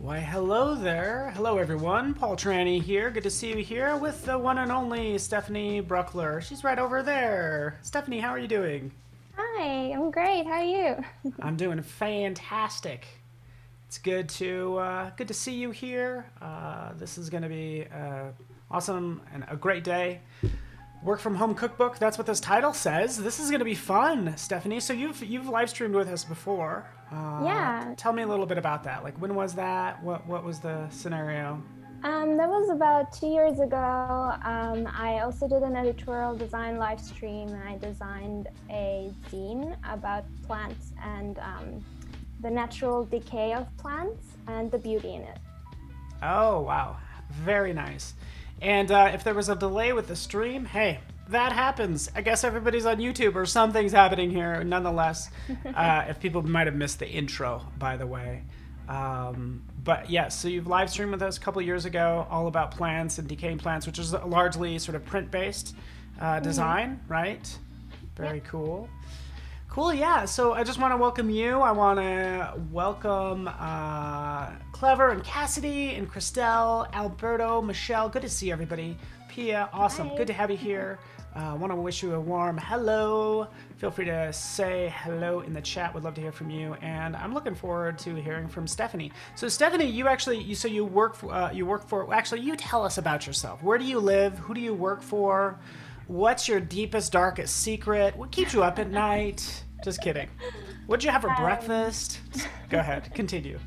Why, hello there. Hello, everyone. Paul Trani here. Good to see you here with the one and only Stefanie Brückler. She's right over there. Stefanie, how are you doing? Hi, I'm great. How are you? I'm doing fantastic. It's good to see you here. This is going to be awesome and a great day. Work from home cookbook. That's what this title says. This is going to be fun, Stefanie. So you've live streamed with us before. Yeah, Tell me a little bit about that. Like, when was that? What was the scenario? that was about 2 years ago. I also did an editorial design live stream, and I designed a zine about plants and the natural decay of plants and the beauty in it. Oh, wow. Very nice. And if there was a delay with the stream, hey, that happens. I guess everybody's on YouTube or something's happening here nonetheless. If people might have missed the intro, by the way. But yes, so you've live streamed with us a couple years ago, all about plants and decaying plants, which is a largely sort of print-based design, right? Very Yep. cool. Cool, yeah. So I just want to welcome you. I want to welcome Clever and Cassidy and Christelle, Alberto, Michelle. Good to see everybody. Pia, awesome. Hi. Good to have you here. I want to wish you a warm hello. Feel free to say hello in the chat. Would love to hear from you. And I'm looking forward to hearing from Stefanie. So Stefanie, you work for. Actually, you tell us about yourself. Where do you live? Who do you work for? What's your deepest, darkest secret? What keeps you up at night? Just kidding. What'd you have for breakfast? Go ahead, continue.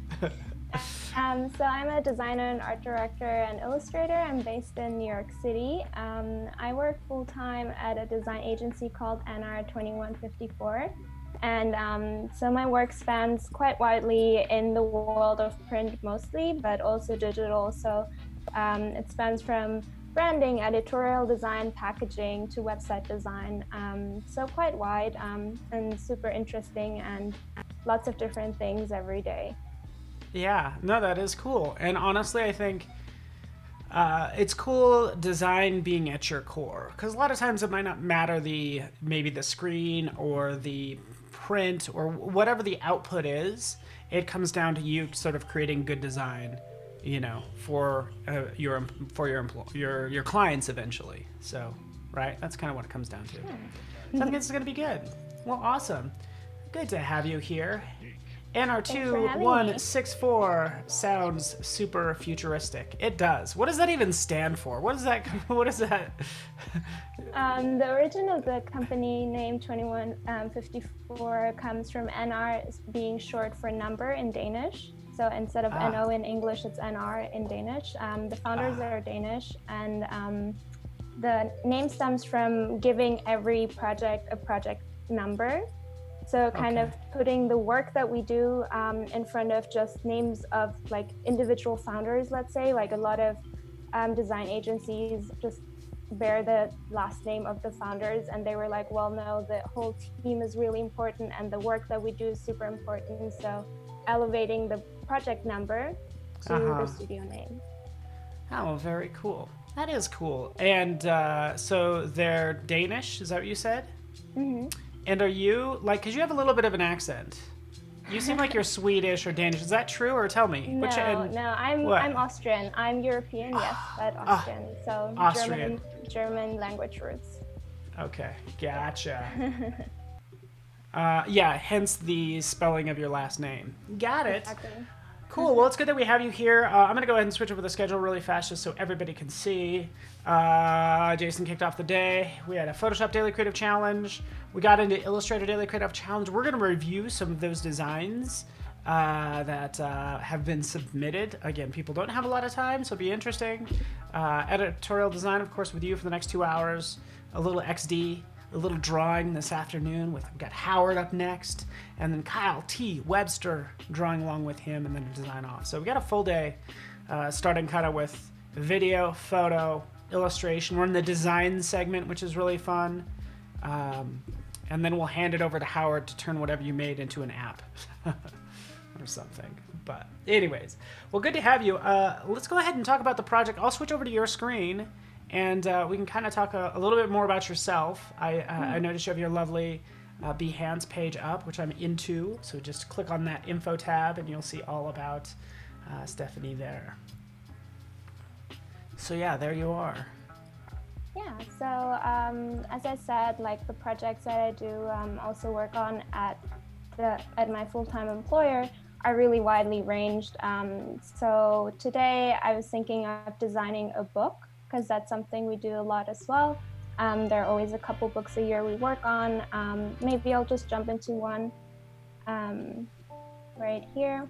So I'm a designer and art director and illustrator. I'm based in New York City. I work full-time at a design agency called NR 2154. And so my work spans quite widely in the world of print mostly, but also digital. So it spans from branding, editorial design, packaging to website design. So quite wide and super interesting and lots of different things every day. Yeah, no, that is cool. And honestly, I think it's cool design being at your core, because a lot of times it might not matter maybe the screen or the print or whatever the output is. It comes down to you sort of creating good design, for your clients eventually. So, right, that's kind of what it comes down to. So I think this is going to be good. Well, awesome. Good to have you here. Thanks for having me. NR2164 sounds super futuristic. It does. What does that even stand for? What is that? What is that? The origin of the company name 2154 comes from NR being short for number in Danish. So instead of NO in English, it's NR in Danish. The founders are Danish, and the name stems from giving every project a project number. So kind of putting the work that we do in front of just names of like individual founders, let's say, like a lot of design agencies just bear the last name of the founders, and they were like, well, no, the whole team is really important and the work that we do is super important. So elevating the project number to the studio name. Oh, very cool. That is cool. And so they're Danish, is that what you said? Mm-hmm. And are you, like, because you have a little bit of an accent. You seem like you're Swedish or Danish. Is that true, or tell me? No, I'm Austrian. I'm European, yes, but Austrian. So Austrian. German language roots. Okay, gotcha. Yeah, hence the spelling of your last name. Got it. Exactly. Cool. Well, it's good that we have you here. I'm going to go ahead and switch over the schedule really fast just so everybody can see. Jason kicked off the day. We had a Photoshop Daily Creative Challenge. We got into Illustrator Daily Creative Challenge. We're going to review some of those designs that have been submitted. Again, people don't have a lot of time, so it'll be interesting. Editorial design, of course, with you for the next 2 hours. A little XD. A little drawing this afternoon. We've got Howard up next, and then Kyle T. Webster drawing along with him, and then a design off. So we got a full day, starting kind of with video, photo, illustration. We're in the design segment, which is really fun, and then we'll hand it over to Howard to turn whatever you made into an app or something. But anyways, well, good to have you. Let's go ahead and talk about the project. I'll switch over to your screen. And we can kind of talk a little bit more about yourself. I noticed you have your lovely Behance page up, which I'm into. So just click on that info tab and you'll see all about Stefanie there. So yeah, there you are. Yeah, so as I said, like the projects that I do also work on at my full-time employer are really widely ranged. So today I was thinking of designing a book, because that's something we do a lot as well. There are always a couple books a year we work on. Maybe I'll just jump into one right here.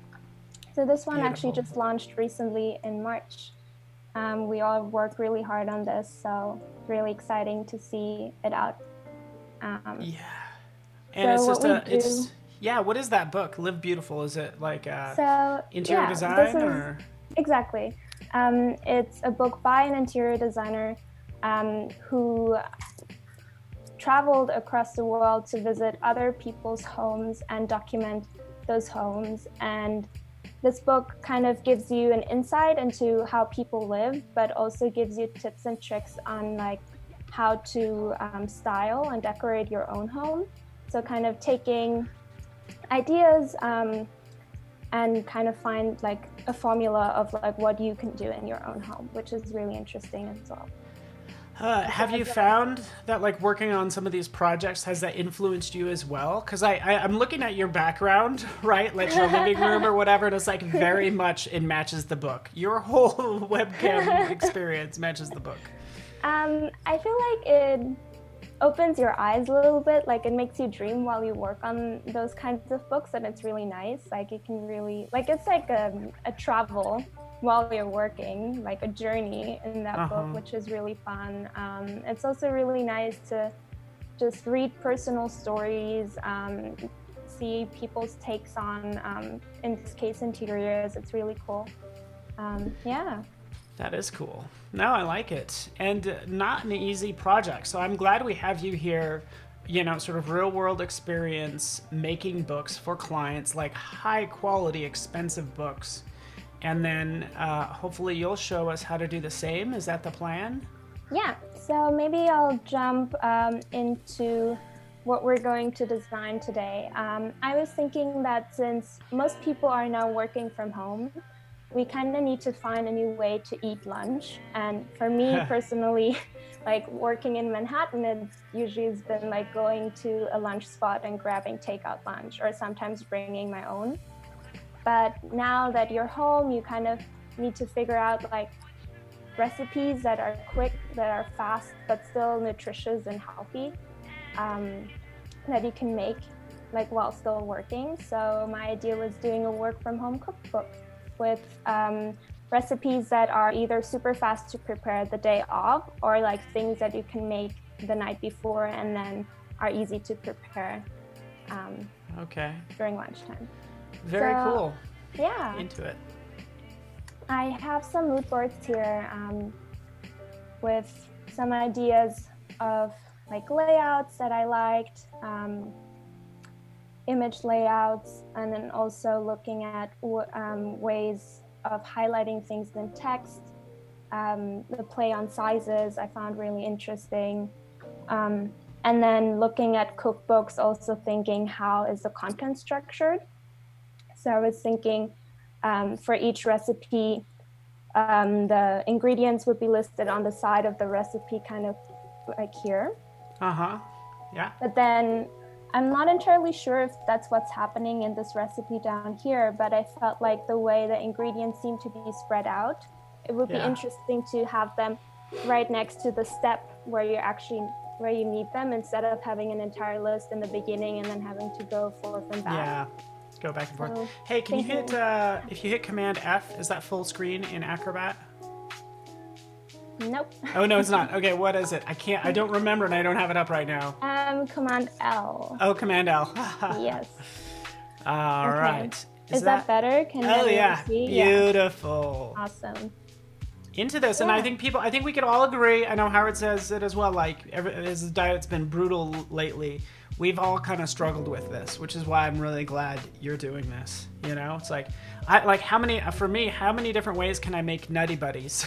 So this one actually just launched recently in March. We all worked really hard on this, so it's really exciting to see it out. Yeah. And so what is that book? Live Beautiful. Is it like interior design or? Exactly. It's a book by an interior designer who traveled across the world to visit other people's homes and document those homes. And this book kind of gives you an insight into how people live, but also gives you tips and tricks on like how to style and decorate your own home. So kind of taking ideas and kind of find like a formula of like what you can do in your own home, which is really interesting as well. Have you found that like working on some of these projects, has that influenced you as well? Because I'm looking at your background, right? Like your living room or whatever, and it's like very much it matches the book. Your whole webcam experience matches the book. I feel like it opens your eyes a little bit, like it makes you dream while you work on those kinds of books, and it's really nice. Like it can really, like it's like a travel while you're working, like a journey in that book, which is really fun. It's also really nice to just read personal stories, see people's takes on, in this case, interiors. It's really cool. Yeah. That is cool. No, I like it. And not an easy project. So I'm glad we have you here, you know, sort of real world experience making books for clients, like high quality, expensive books. And then hopefully you'll show us how to do the same. Is that the plan? Yeah, so maybe I'll jump into what we're going to design today. I was thinking that since most people are now working from home, we kind of need to find a new way to eat lunch. And for me personally, like working in Manhattan, it usually has been like going to a lunch spot and grabbing takeout lunch, or sometimes bringing my own. But now that you're home, you kind of need to figure out like recipes that are quick, that are fast, but still nutritious and healthy, that you can make like while still working. So my idea was doing a work from home cookbook with recipes that are either super fast to prepare the day of, or like things that you can make the night before and then are easy to prepare during lunchtime. Very cool. Yeah. Into it. I have some mood boards here with some ideas of like layouts that I liked, image layouts, and then also looking at ways of highlighting things in text. The play on sizes I found really interesting. And then looking at cookbooks, also thinking how is the content structured. So I was thinking for each recipe, the ingredients would be listed on the side of the recipe, kind of like here. Yeah. But then I'm not entirely sure if that's what's happening in this recipe down here, but I felt like the way the ingredients seem to be spread out, it would be interesting to have them right next to the step where you need them, instead of having an entire list in the beginning and then having to go forth and back. Yeah. Go back and forth. Hey, can you hit, if you hit Command F, is that full screen in Acrobat? Nope. Oh, no, it's not. Okay, what is it? I don't remember, and I don't have it up right now. Command L. Oh, Command L. Yes. All right. Is that better? Can you see? Beautiful. Yeah. Awesome. Into this, and I think we could all agree, I know Howard says it as well, like, his diet's been brutal lately. We've all kind of struggled with this, which is why I'm really glad you're doing this. You know, it's like, how many different ways can I make Nutty Buddies?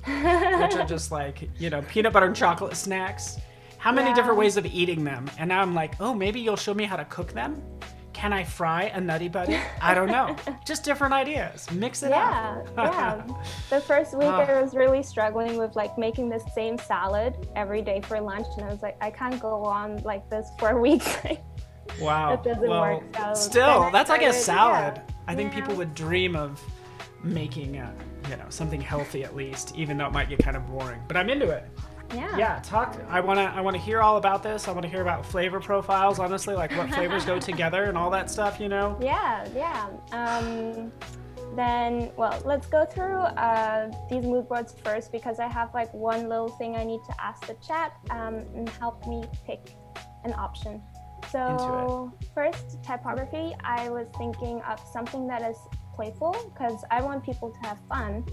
Which are just like, you know, peanut butter and chocolate snacks. How many different ways of eating them? And now I'm like, oh, maybe you'll show me how to cook them? Can I fry a Nutty Buddy? I don't know. Just different ideas. Mix it up. Yeah. The first week I was really struggling with like making the same salad every day for lunch, and I was like, I can't go on like this for weeks. Wow. It doesn't work. So still, that's like a salad. I think people would dream of making something healthy at least, even though it might get kind of boring. But I'm into it. Yeah, I want to hear all about this. I want to hear about flavor profiles, honestly, like what flavors go together and all that stuff, Yeah. Then, well, let's go through these mood boards first, because I have like one little thing I need to ask the chat and help me pick an option. So first, typography, I was thinking of something that is playful, because I want people to have fun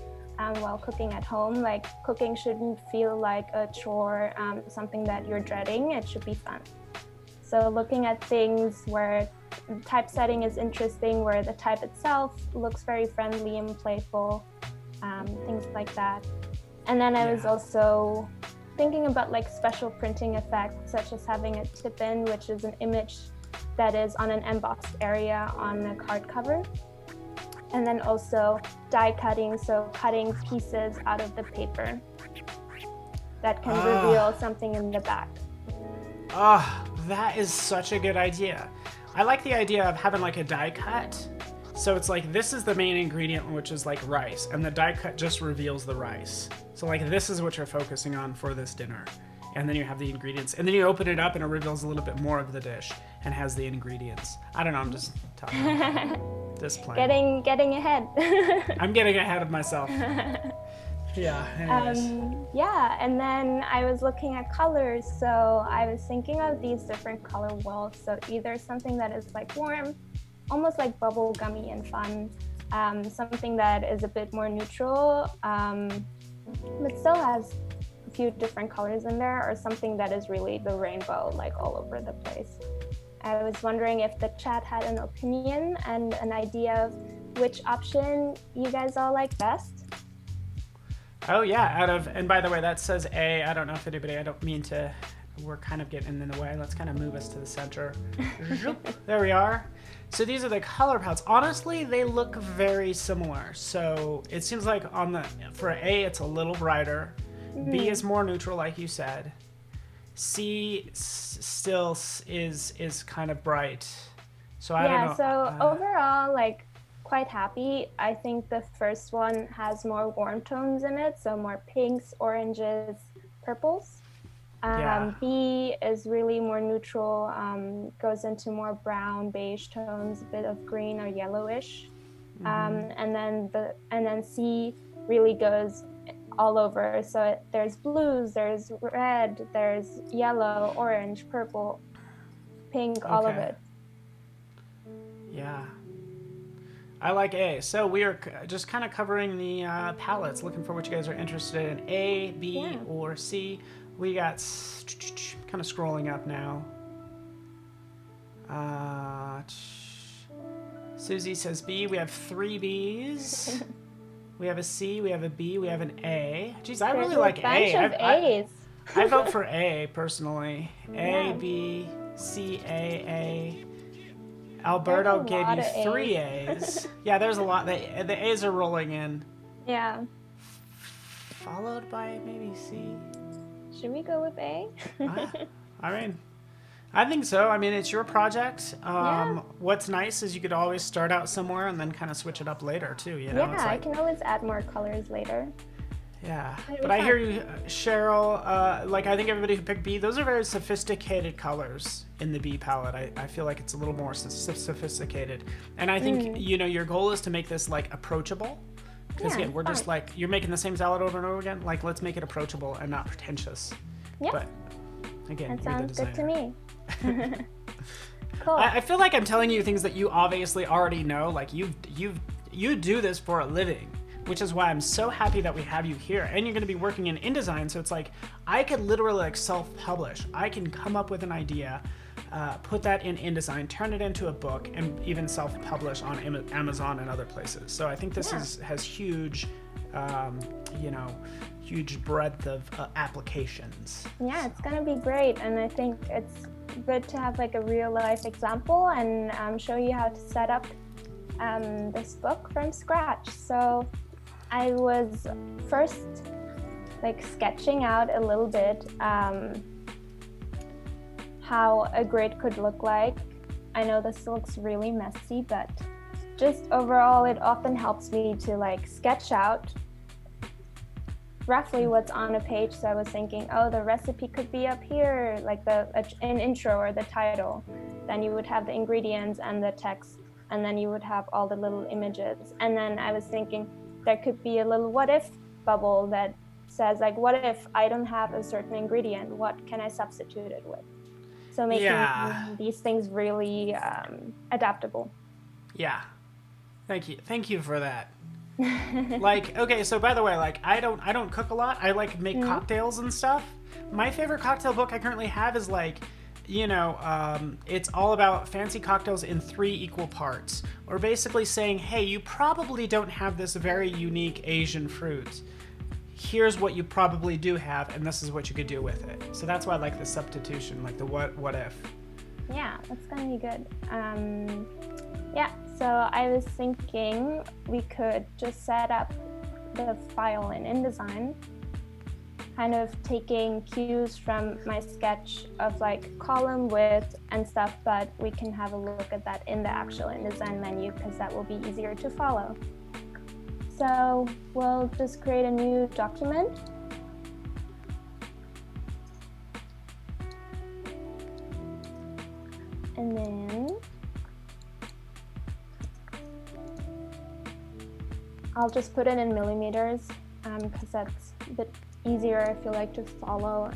while cooking at home. Like, cooking shouldn't feel like a chore, something that you're dreading. It should be fun. So looking at things where typesetting is interesting, where the type itself looks very friendly and playful, things like that. And then I was also thinking about like special printing effects, such as having a tip-in, which is an image that is on an embossed area on a card cover. And then also die cutting, so cutting pieces out of the paper that can reveal something in the back. That is such a good idea. I like the idea of having like a die cut. So it's like, this is the main ingredient, which is like rice, and the die cut just reveals the rice. So like, this is what you're focusing on for this dinner. And then you have the ingredients, and then you open it up and it reveals a little bit more of the dish and has the ingredients. I don't know, I'm just talking. This plan. Getting ahead. I'm getting ahead of myself. Yeah. And then I was looking at colors, so I was thinking of these different color walls. So either something that is like warm, almost like bubble gummy and fun, something that is a bit more neutral, but still has a few different colors in there, or something that is really the rainbow, like all over the place. I was wondering if the chat had an opinion and an idea of which option you guys all like best. Oh yeah, and by the way, that says A. I don't know if anybody, I don't mean to, we're kind of getting in the way. Let's kind of move us to the center. There we are. So these are the color palettes. Honestly, they look very similar. So it seems like for A, it's a little brighter. B is more neutral, like you said. C still is kind of bright. So I don't know. So overall, like, quite happy. I think the first one has more warm tones in it, so more pinks, oranges, purples. B is really more neutral, goes into more brown, beige tones, a bit of green or yellowish. And then C really goes all over. So there's blues, there's red, there's yellow, orange, purple, pink, all of it. Yeah. I like A. So we are just kind of covering the palettes, looking for what you guys are interested in. A, B, or C. We got kind of scrolling up now. Susie says B. We have 3 Bs. We have a C, we have a B, we have an A. Geez, I really like A. I vote for A, personally. A, B, C, A. Alberto gave you 3 A's. Yeah, there's a lot. The A's are rolling in. Yeah. Followed by maybe C. Should we go with A? I think so. I mean, it's your project. What's nice is you could always start out somewhere and then kind of switch it up later, too. Yeah, it's like, I can always add more colors later. Yeah, but I hear you, Cheryl. I think everybody who picked B, those are very sophisticated colors in the B palette. I feel like it's a little more sophisticated. And I think, your goal is to make this, like, approachable. Because, again, we're just, like, you're making the same salad over and over again. Like, let's make it approachable and not pretentious. Yeah. but, again, that sounds good to me. Cool. I feel like I'm telling you things that you obviously already know. Like, you do this for a living, which is why I'm so happy that we have you here. And you're going to be working in InDesign, so it's like I could literally like self-publish. I can come up with an idea, put that in InDesign, turn it into a book, and even self-publish on Amazon and other places. So I think this has huge, huge breadth of applications. Yeah, it's going to be great. And I think good to have like a real life example and show you how to set up this book from scratch. So I was first like sketching out a little bit how a grid could look like. I know this looks really messy, but just overall it often helps me to like sketch out roughly what's on a page. So I was thinking, oh, the recipe could be up here, like an intro or the title. Then you would have the ingredients and the text, and then you would have all the little images. And then I was thinking there could be a little what if bubble that says like, what if I don't have a certain ingredient? What can I substitute it with? So making these things really adaptable. Yeah. Thank you for that. Like, okay, so by the way, like I don't cook a lot. I like make cocktails and stuff. My favorite cocktail book I currently have is like, it's all about fancy cocktails in 3 equal parts, or basically saying, hey, you probably don't have this very unique Asian fruit. Here's what you probably do have, and this is what you could do with it. So that's why I like the substitution, like the what if. Yeah, that's gonna be good. Yeah, so I was thinking we could just set up the file in InDesign, kind of taking cues from my sketch of like column width and stuff, but we can have a look at that in the actual InDesign menu because that will be easier to follow. So we'll just create a new document. And then I'll just put it in millimeters because that's a bit easier, I feel like, to follow.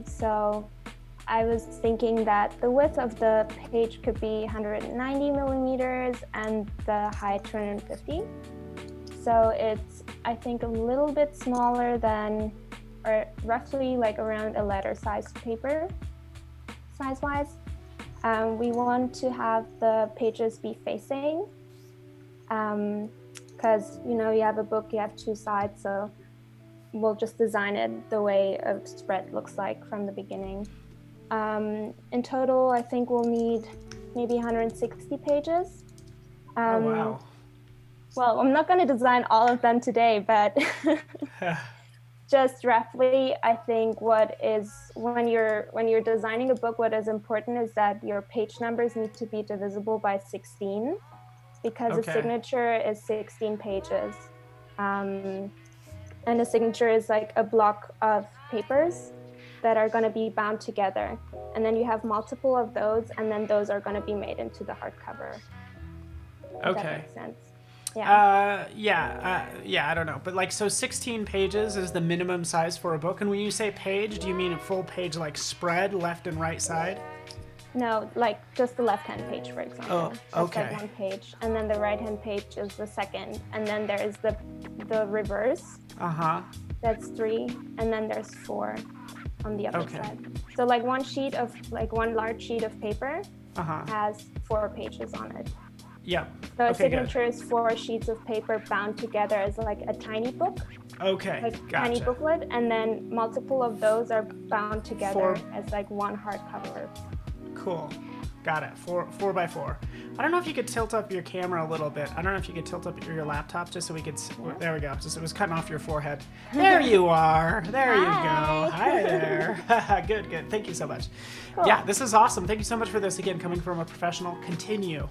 So I was thinking that the width of the page could be 190 millimeters and the height 250. So it's, I think, a little bit smaller than, or roughly like around a letter size paper, size-wise. We want to have the pages be facing, because, you have a book, you have 2 sides, so we'll just design it the way a spread looks like from the beginning. In total, I think we'll need maybe 160 pages. Oh, wow. Well, I'm not going to design all of them today, but just roughly, I think when you're designing a book, what is important is that your page numbers need to be divisible by 16, because a signature is 16 pages. And a signature is like a block of papers that are going to be bound together. And then you have multiple of those, and then those are going to be made into the hardcover. If that makes sense. Yeah. I don't know. But like, so 16 pages is the minimum size for a book. And when you say page, do you mean a full page, like spread left and right side? No, like just the left-hand page, for example. Oh, okay. That's like 1 page. And then the right-hand page is the second. And then there is the reverse. Uh-huh. That's 3. And then there's 4 on the other side. So like one large sheet of paper has 4 pages on it. Yeah. So a signature is 4 sheets of paper bound together as like a tiny book. Okay. Like gotcha. Tiny booklet, and then multiple of those are bound together as like one hardcover. Cool. Got it. 4 by 4. I don't know if you could tilt up your camera a little bit. I don't know if you could tilt up your laptop just so we could. There we go. Just it was cutting off your forehead. There you are. There you go. Hi there. Good. Thank you so much. Cool. Yeah, this is awesome. Thank you so much for this again, coming from a professional. Continue.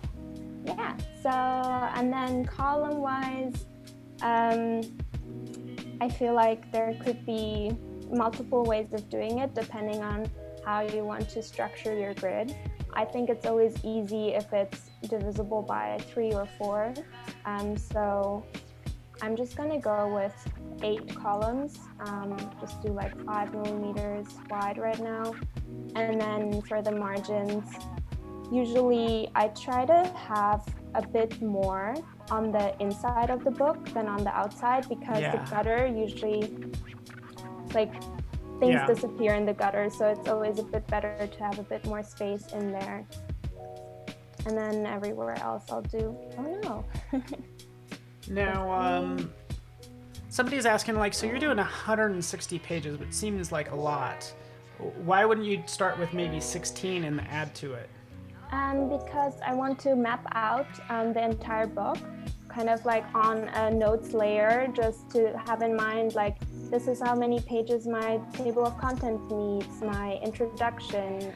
Yeah. So, and then column-wise, I feel like there could be multiple ways of doing it depending on how you want to structure your grid. I think it's always easy if it's divisible by 3 or 4. So I'm just gonna go with 8 columns. Just do like 5 millimeters wide right now. And then for the margins, usually I try to have a bit more on the inside of the book than on the outside, because the gutter usually, like, things disappear in the gutter, so it's always a bit better to have a bit more space in there. And then everywhere else I'll do, Now, somebody's asking, like, so you're doing 160 pages, which seems like a lot. Why wouldn't you start with maybe 16 and add to it? Because I want to map out the entire book, kind of like on a notes layer, just to have in mind, like, this is how many pages my table of contents needs, my introduction,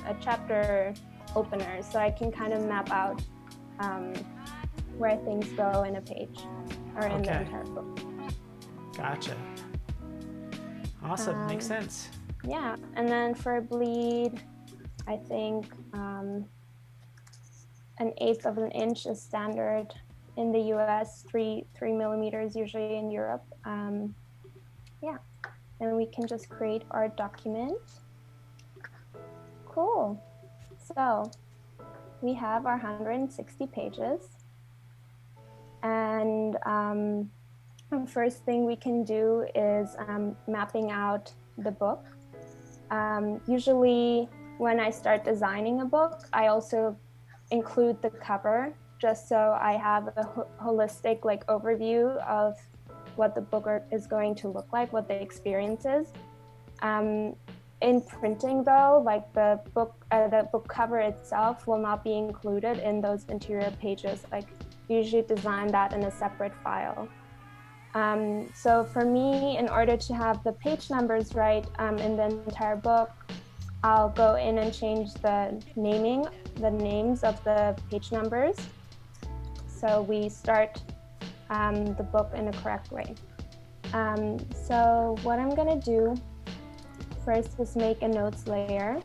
a chapter opener, so I can kind of map out where things go in a page or in the entire book. Gotcha. Awesome. Makes sense. Yeah, and then for bleed, I think 1/8 of an inch is standard in the US, 3 millimeters usually in Europe. Yeah, and we can just create our document. Cool. So we have our 160 pages, and the first thing we can do is mapping out the book. Usually when I start designing a book, I also include the cover, just so I have a holistic like overview of what the book is going to look like, what the experience is. In printing though, like the book cover itself will not be included in those interior pages. Like, usually design that in a separate file. So for me, in order to have the page numbers right in the entire book, I'll go in and change the names of the page numbers, so we start the book in a correct way. So what I'm gonna do first is make a notes layer,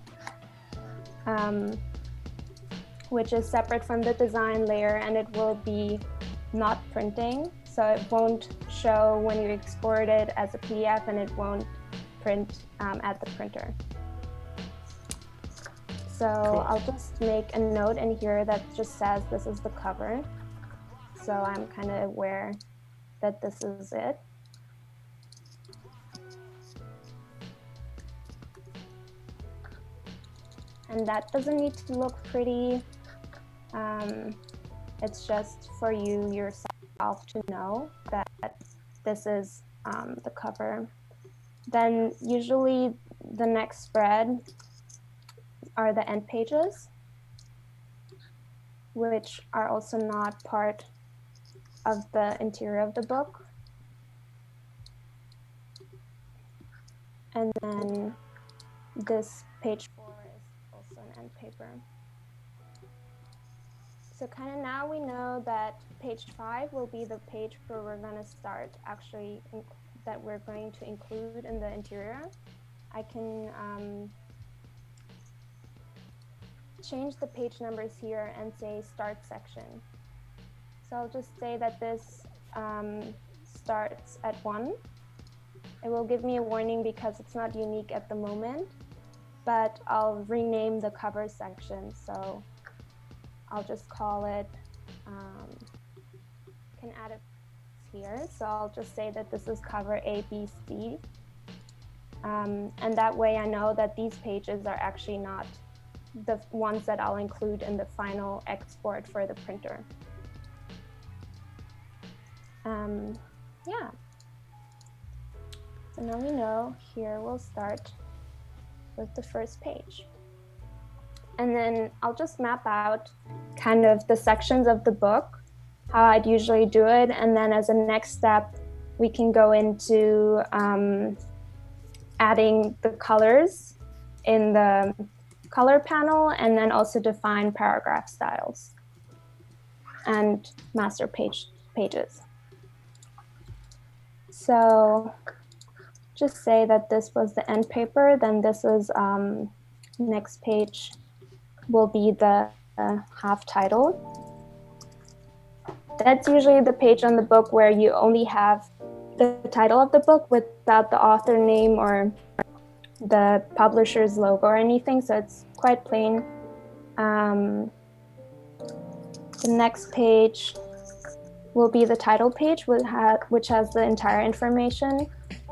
which is separate from the design layer, and it will be not printing, so it won't show when you export it as a PDF, and it won't print at the printer. So cool. I'll just make a note in here that just says this is the cover, so I'm kind of aware that this is it. And that doesn't need to look pretty. It's just for you yourself to know that this is the cover. Then usually the next spread are the end pages, which are also not part of the interior of the book. And then this page 4 is also an end paper. So kind of now we know that page 5 will be the page where we're going to start actually that we're going to include in the interior. I can change the page numbers here and say start section. So I'll just say that this starts at 1. It will give me a warning because it's not unique at the moment, but I'll rename the cover section. So I'll just call it, can add it here. So I'll just say that this is cover A, B, C. And that way I know that these pages are actually not the ones that I'll include in the final export for the printer. Yeah. So now we know here we'll start with the first page. And then I'll just map out kind of the sections of the book, how I'd usually do it. And then as a next step, we can go into adding the colors in the color panel, and then also define paragraph styles and master pages. So just say that this was the end paper, then this is next page will be the half title. That's usually the page on the book where you only have the title of the book without the author name or the publisher's logo or anything, so it's quite plain. The next page will be the title page, which has the entire information,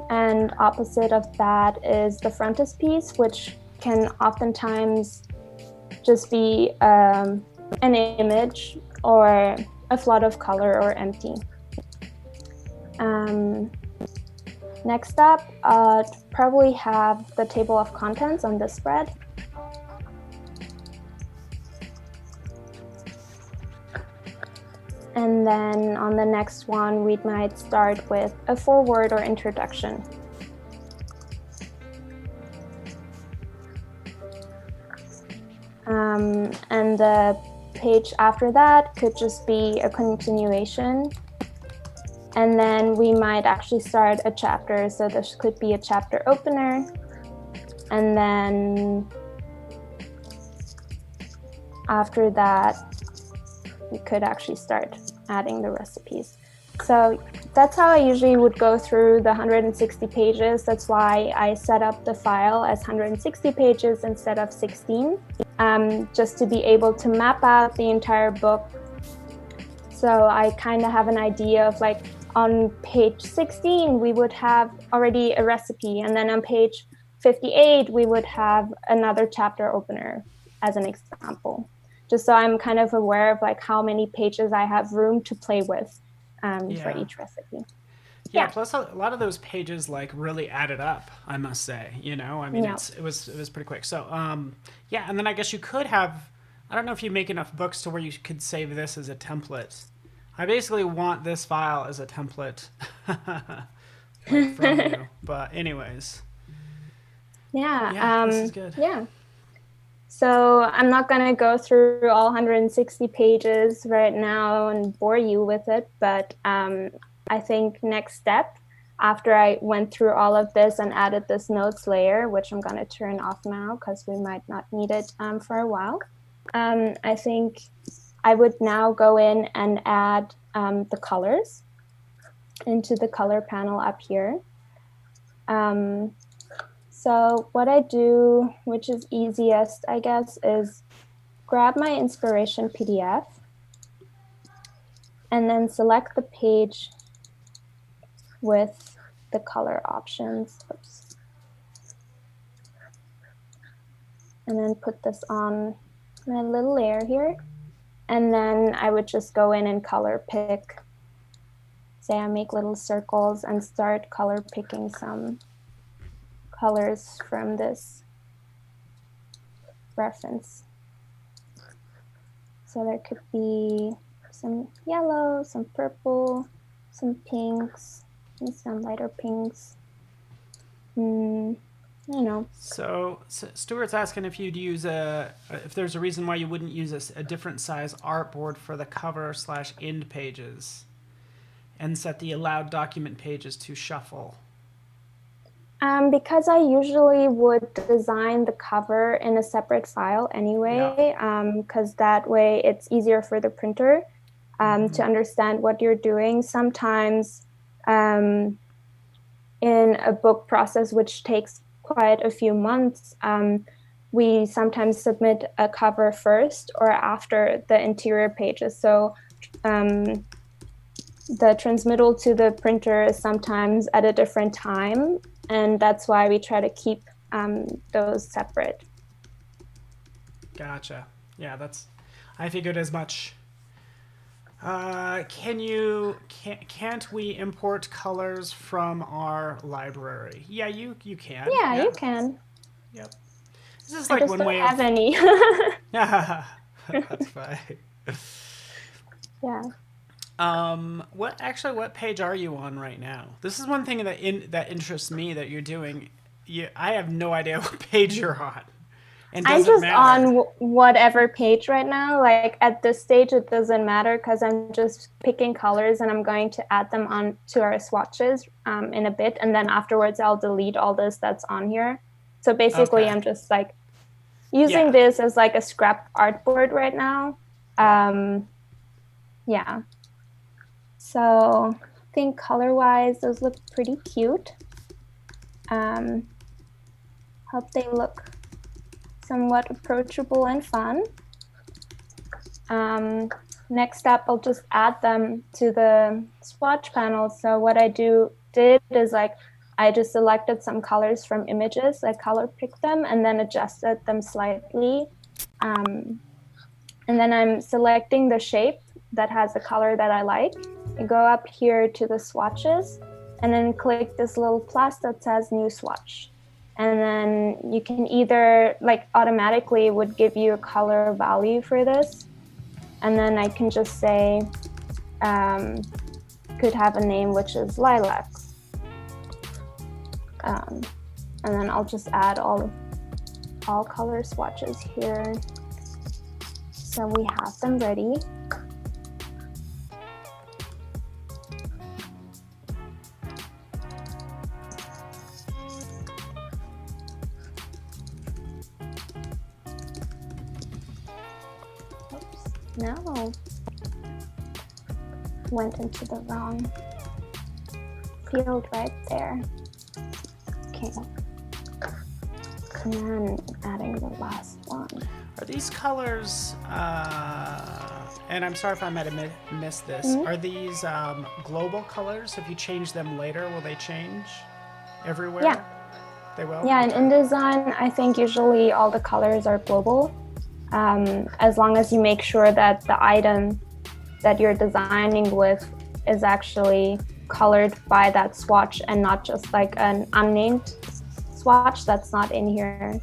and opposite of that is the frontispiece, which can oftentimes just be an image or a flood of color or empty. Next up, probably have the table of contents on this spread. And then on the next one, we might start with a foreword or introduction. And the page after that could just be a continuation. And then we might actually start a chapter. So this could be a chapter opener. And then after that, we could actually start adding the recipes. So that's how I usually would go through the 160 pages. That's why I set up the file as 160 pages instead of 16, just to be able to map out the entire book. So I kind of have an idea of like on page 16, we would have already a recipe. And then on page 58, we would have another chapter opener as an example. Just so I'm kind of aware of like how many pages I have room to play with for each recipe. Yeah, plus a lot of those pages like really added up, I must say, you know, I mean, it was pretty quick. So, yeah. And then I guess you could have, I don't know if you make enough books to where you could save this as a template. I basically want this file as a template like from you, but anyways. Yeah, this is good. Yeah. So I'm not going to go through all 160 pages right now and bore you with it, but I think next step, after I went through all of this and added this notes layer, which I'm going to turn off now because we might not need it for a while, I think I would now go in and add the colors into the color panel up here. So what I do, which is easiest, I guess, is grab my inspiration PDF and then select the page with the color options. Oops. And then put this on my little layer here. And then I would just go in and color pick. Say I make little circles and start color picking some colors from this reference. So there could be some yellow, some purple, some pinks, and some lighter pinks. I don't know. So Stuart's asking if you'd use if there's a reason why you wouldn't use a different size artboard for the cover / end pages and set the allowed document pages to shuffle. Because I usually would design the cover in a separate file anyway, because that way it's easier for the printer to understand what you're doing. Sometimes in a book process, which takes quite a few months, we sometimes submit a cover first or after the interior pages. So the transmittal to the printer is sometimes at a different time. And that's why we try to keep those separate. Gotcha. Yeah, I figured as much. Can't we import colors from our library? Yeah, you can. Yeah, you can. Yep. This is like I just one way don't have any. That's fine. Yeah. What page are you on right now? This is one thing that interests me that you're doing. I have no idea what page you're on. And I'm just on whatever page right now. Like at this stage, it doesn't matter because I'm just picking colors and I'm going to add them on to our swatches in a bit. And then afterwards, I'll delete all this that's on here. So basically, I'm just like using this as like a scrap artboard right now. Yeah. So I think color-wise, those look pretty cute. Hope they look somewhat approachable and fun. Next up, I'll just add them to the swatch panel. So what I did is like, I just selected some colors from images, I color picked them and then adjusted them slightly. And then I'm selecting the shape that has the color that I like. I go up here to the swatches and then click this little plus that says new swatch. And then you can either, like, automatically it would give you a color value for this. And then I can just say, could have a name which is lilac. And then I'll just add all color swatches here. So we have them ready. No, went into the wrong field right there. Okay, and then adding the last one. Are these colors, and I'm sorry if I might have missed this, are these global colors? If you change them later, will they change everywhere? Yeah. They will? Yeah, and in InDesign, I think usually all the colors are global. As long as you make sure that the item that you're designing with is actually colored by that swatch and not just like an unnamed swatch that's not in here.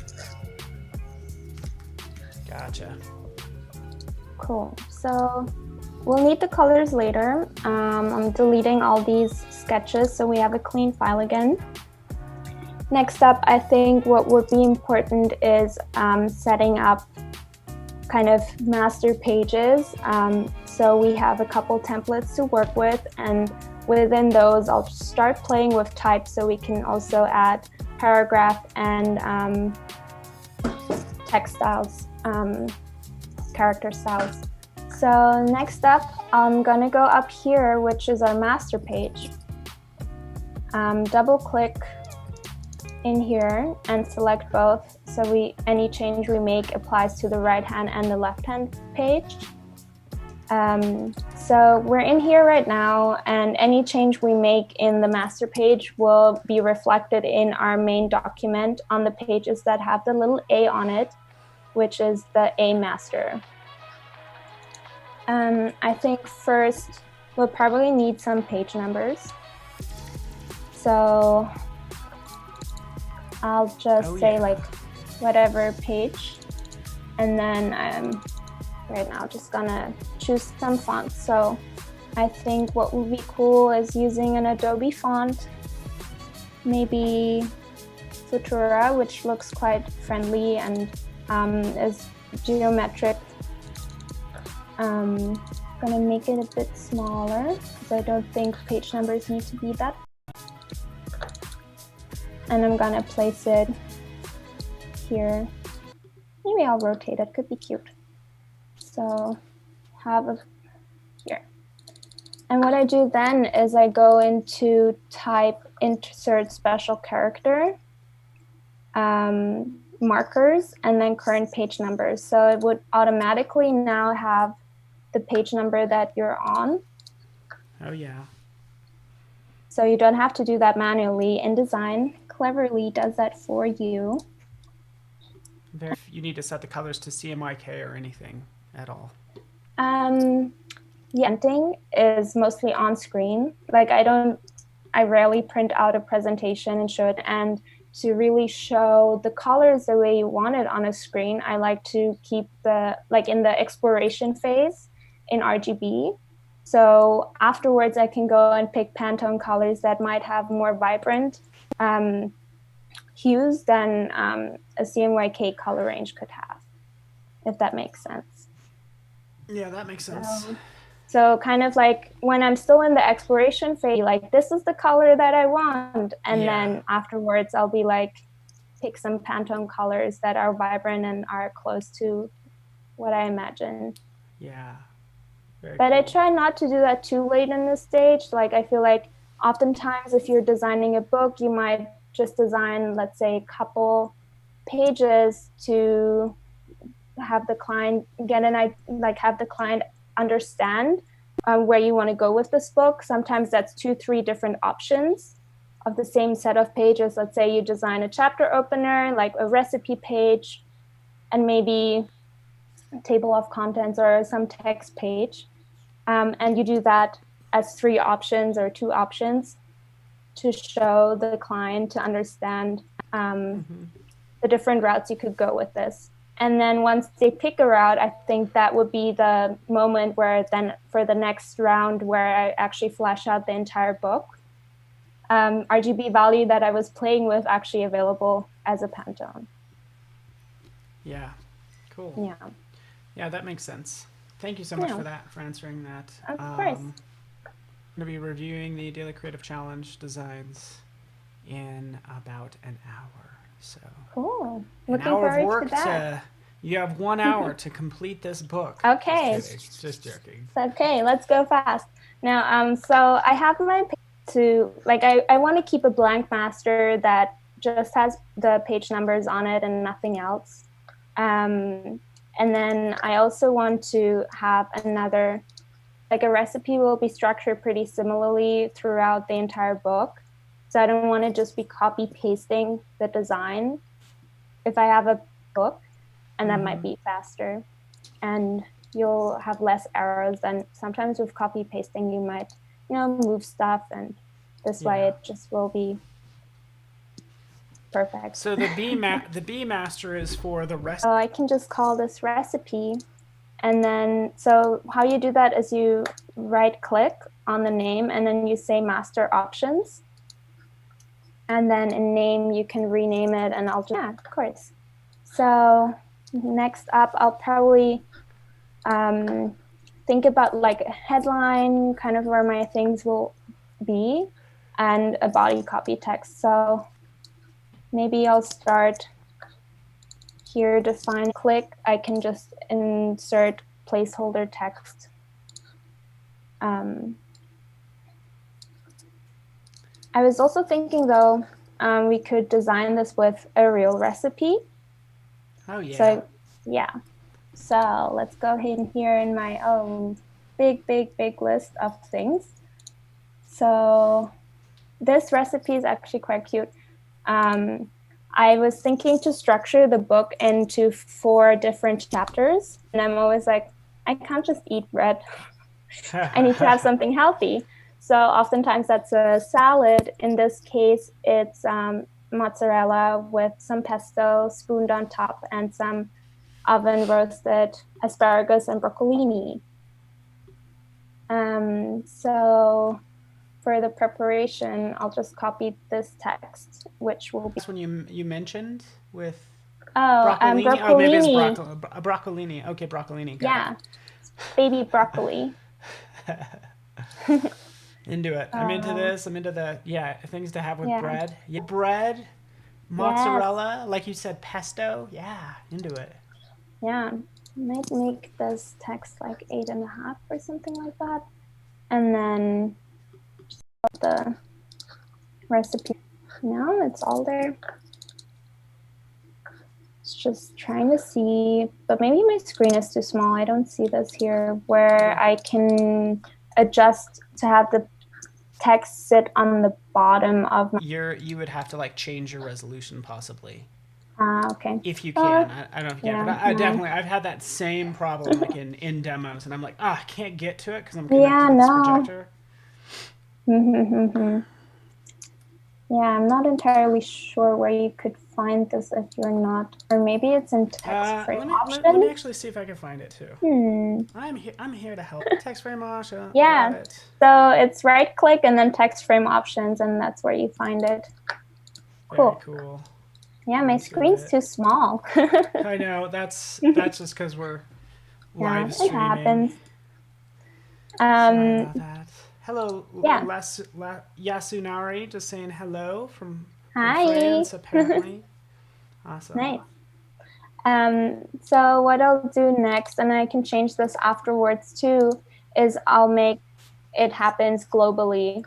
Gotcha. Cool. So we'll need the colors later. I'm deleting all these sketches so we have a clean file again. Next up, I think what would be important is setting up kind of master pages. So we have a couple templates to work with, and within those I'll start playing with types so we can also add paragraph and text styles, character styles. So next up, I'm gonna go up here, which is our master page. Double click in here and select both, so any change we make applies to the right hand and the left hand page. So we're in here right now, and any change we make in the master page will be reflected in our main document on the pages that have the little A on it, which is the A master. I think first we'll probably need some page numbers. So I'll just say like whatever page, and then I'm right now just gonna choose some fonts. So I think what would be cool is using an Adobe font, maybe Futura, which looks quite friendly and is geometric. Gonna make it a bit smaller because I don't think page numbers need to be that. And I'm gonna place it here. Maybe I'll rotate it, could be cute. So have it here. And what I do then is I go into type, insert special character, markers, and then current page numbers. So it would automatically now have the page number that you're on. Oh yeah. So you don't have to do that manually. InDesign cleverly does that for you. You need to set the colors to CMYK or anything at all. Yeah, printing is mostly on screen. Like I rarely print out a presentation and show it. And to really show the colors the way you want it on a screen, I like to keep in the exploration phase in RGB. So afterwards I can go and pick Pantone colors that might have more vibrant hues than a CMYK color range could have, if that makes sense. Yeah, that makes sense. So kind of like when I'm still in the exploration phase, like this is the color that I want. And then afterwards I'll be like, pick some Pantone colors that are vibrant and are close to what I imagine. Yeah. But cool. I try not to do that too late in the stage. Like I feel like oftentimes if you're designing a book, you might just design, let's say, a couple pages to have the client have the client understand where you want to go with this book. Sometimes that's 2-3 different options of the same set of pages. Let's say you design a chapter opener, like a recipe page, and maybe a table of contents or some text page. And you do that as 3 options or 2 options to show the client to understand the different routes you could go with this. And then once they pick a route, I think that would be the moment where then for the next round where I actually flesh out the entire book. RGB value that I was playing with actually available as a Pantone. Yeah, cool. Yeah. Yeah, that makes sense. Thank you so much for that, for answering that. Of course. I'm going to be reviewing the Daily Creative Challenge designs in about an hour. So cool. An hour of work to you have 1 hour to complete this book. Okay. Just joking. Okay, let's go fast. Now, so I have my page to, like, I want to keep a blank master that just has the page numbers on it and nothing else. And then I also want to have another, like a recipe will be structured pretty similarly throughout the entire book. So I don't want to just be copy pasting the design if I have a book, and that might be faster. And you'll have less errors than sometimes with copy pasting, you might, move stuff, and this way it just will be perfect. So the B master is for the recipe. So I can just call this recipe. And then, so how you do that is you right click on the name and then you say master options. And then in name, you can rename it and I'll just, of course. So next up, I'll probably think about like a headline, kind of where my things will be, and a body copy text. So maybe I'll start here, define click. I can just insert placeholder text. I was also thinking though, we could design this with a real recipe. Oh yeah. So yeah. So let's go ahead here in my own big list of things. So this recipe is actually quite cute. I was thinking to structure the book into 4 different chapters. And I'm always like, I can't just eat bread. I need to have something healthy. So oftentimes that's a salad. In this case, it's mozzarella with some pesto spooned on top and some oven roasted asparagus and broccolini. So for the preparation, I'll just copy this text, which will be... That's when you mentioned with broccolini. broccolini. Oh, maybe it's broccolini. Okay, broccolini. Yeah, baby broccoli. Into it. I'm into this. I'm into the things to have with bread. Yeah, bread, mozzarella, like you said, pesto. Yeah, into it. Yeah, might make this text like 8.5 or something like that, and then the recipe. No, it's all there. It's just trying to see, but maybe my screen is too small. I don't see this here where I can adjust to have the text sit on the bottom of my... You would have to like change your resolution possibly. Okay. If you can. I don't know if you can, but I definitely, I've had that same problem like in demos, and I'm like, I can't get to it because I'm connected to this projector. Yeah, I'm not entirely sure where you could find this if you're not, or maybe it's in text frame option. Let me actually see if I can find it too. I'm here to help. Text frame option. Yeah. So it's right click and then text frame options, and that's where you find it. Cool. Very cool. Yeah, my screen's too small. I know. That's just because we're live streaming. It happens. Sorry about that. Hello, Yasunari, just saying hello from France, apparently. Awesome. Nice. So what I'll do next, and I can change this afterwards too, is I'll make it happens globally.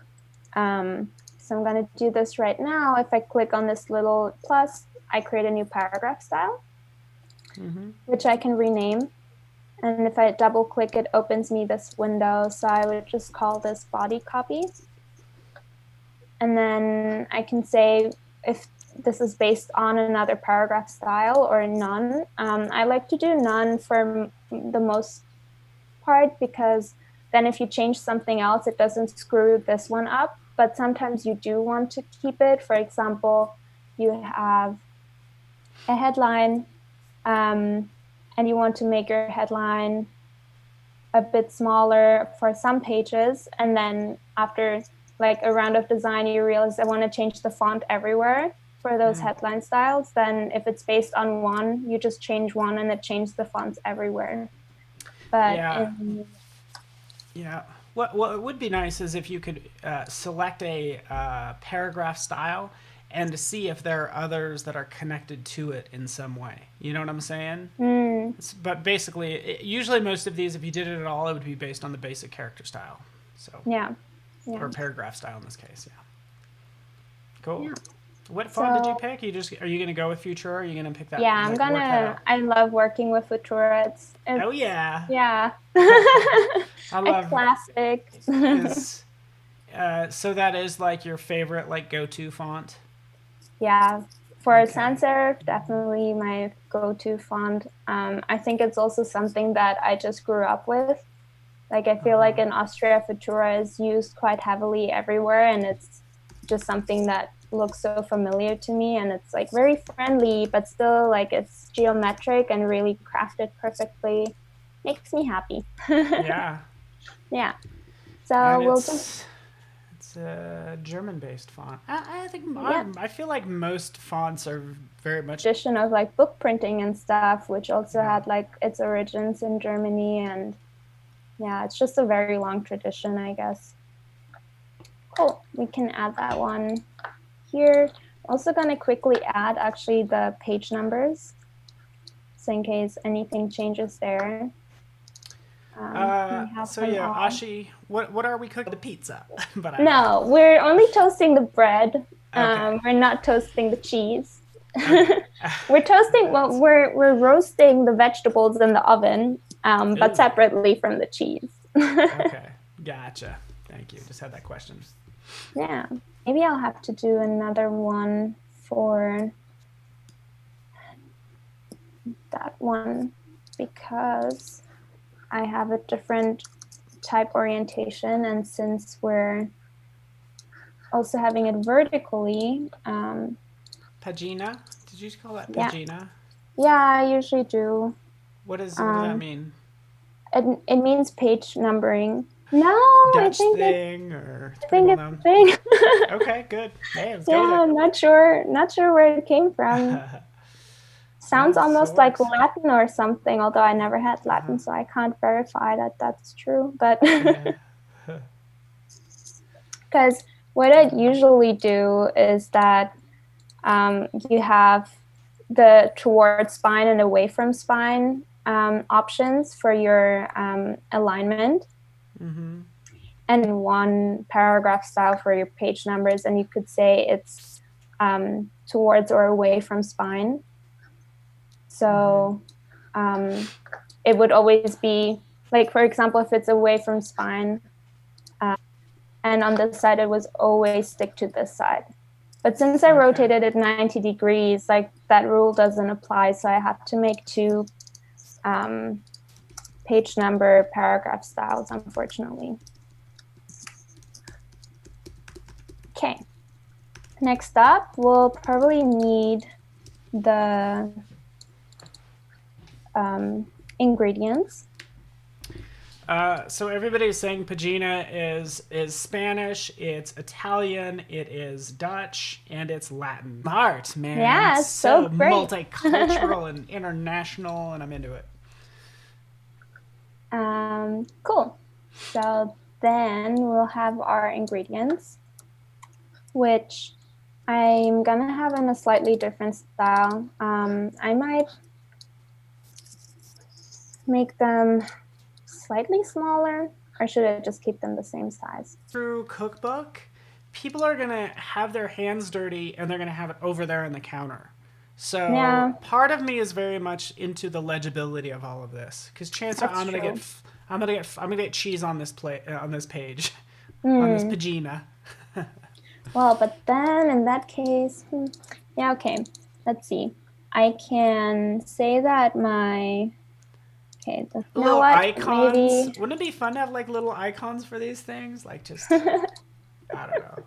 So I'm going to do this right now. If I click on this little plus, I create a new paragraph style, which I can rename. And if I double click, it opens me this window. So I would just call this body copy. And then I can say if this is based on another paragraph style or none. I like to do none for the most part, because then if you change something else, it doesn't screw this one up. but sometimes you do want to keep it. For example, you have a headline, and you want to make your headline a bit smaller for some pages, and then after like a round of design, you realize I want to change the font everywhere for those headline styles. Then if it's based on one, you just change one and it changes the fonts everywhere. But yeah. What would be nice is if you could select a paragraph style and to see if there are others that are connected to it in some way. You know what I'm saying? But basically, usually most of these, if you did it at all, it would be based on the basic character style. So or paragraph style in this case. Yeah. Cool. Yeah. What font did you pick? Are you gonna go with Futura? Or are you gonna pick that? Yeah, I'm gonna. I love working with Futura. It's oh yeah. Yeah. I love a classic. So that is like your favorite like go-to font? Yeah, for sans serif, definitely my go-to font. I think it's also something that I just grew up with. Like I feel like in Austria, Futura is used quite heavily everywhere, and it's just something that looks so familiar to me, and it's like very friendly, but still like it's geometric and really crafted perfectly. Makes me happy. Yeah. Yeah. So and we'll just. It's a German-based font. I think I feel like most fonts are very much tradition of like book printing and stuff, which also had like its origins in Germany, and yeah, it's just a very long tradition, I guess. Cool. We can add that one here. Also going to quickly add actually the page numbers, so in case anything changes there. So yeah, Ashi, what are we cooking? The pizza. But no, we're only toasting the bread. Okay. We're not toasting the cheese. Okay. We're toasting. Well, we're roasting the vegetables in the oven, but separately from the cheese. Okay, gotcha. Thank you. Just had that question. Yeah, maybe I'll have to do another one for that one because I have a different type orientation, and since we're also having it vertically. Pagina? Did you call that pagina? Yeah, I usually do. What does that mean? It means page numbering. No, Dutch thing or it's pretty well known. Thing. Okay, good. Hey, let's go with it. I'm not sure where it came from. Sounds almost like Latin or something, although I never had Latin, so I can't verify that that's true. But because what I usually do is that you have the towards spine and away from spine options for your alignment. And one paragraph style for your page numbers, and you could say it's towards or away from spine. So it would always be like, for example, if it's away from spine and on this side, it was always stick to this side. But since I rotated it 90 degrees, like that rule doesn't apply. So I have to make two page number paragraph styles, unfortunately. Okay. Next up, we'll probably need the ingredients. So everybody's saying pagina is Spanish, it's Italian, it is Dutch, and it's Latin. Art, man. Yeah, it's so great. Multicultural and international, and I'm into it. Cool. So then we'll have our ingredients, which I'm gonna have in a slightly different style. I might make them slightly smaller, or should I just keep them the same size? Through Cookbook, people are gonna have their hands dirty and they're gonna have it over there on the counter. So part of me is very much into the legibility of all of this, because chances are I'm gonna get cheese on this on this page, on this pagina. Well, but then in that case, yeah, okay. Let's see. I can say that my little icons. Maybe... Wouldn't it be fun to have like little icons for these things? Like just I don't know.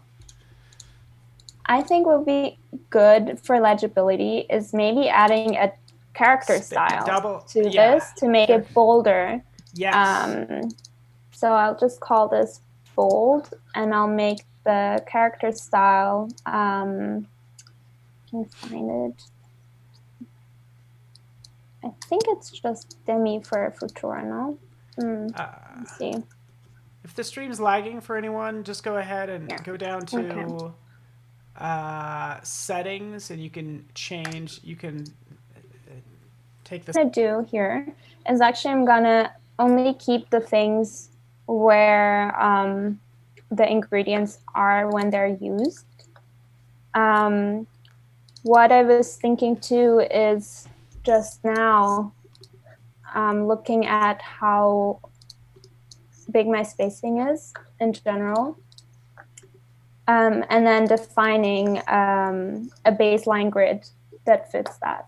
I think would be good for legibility is maybe adding a character style to this to make it bolder. Yes. So I'll just call this bold, and I'll make the character style. Can you find it? I think it's just demi for Futura, no? Let's see. If the stream's lagging for anyone, just go ahead and go down to settings, and you can change. You can take this. What I'm gonna do here is actually I'm gonna only keep the things where the ingredients are when they're used. What I was thinking too is just now looking at how big my spacing is in general, and then defining a baseline grid that fits that.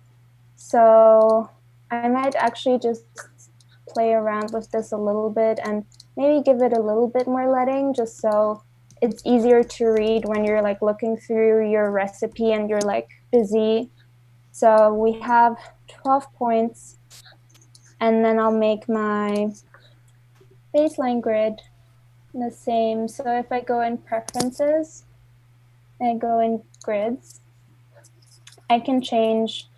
So I might actually just play around with this a little bit and maybe give it a little bit more leading, just so it's easier to read when you're like looking through your recipe and you're like busy. So we have 12 points, and then I'll make my baseline grid the same. So if I go in preferences and go in grids, I can change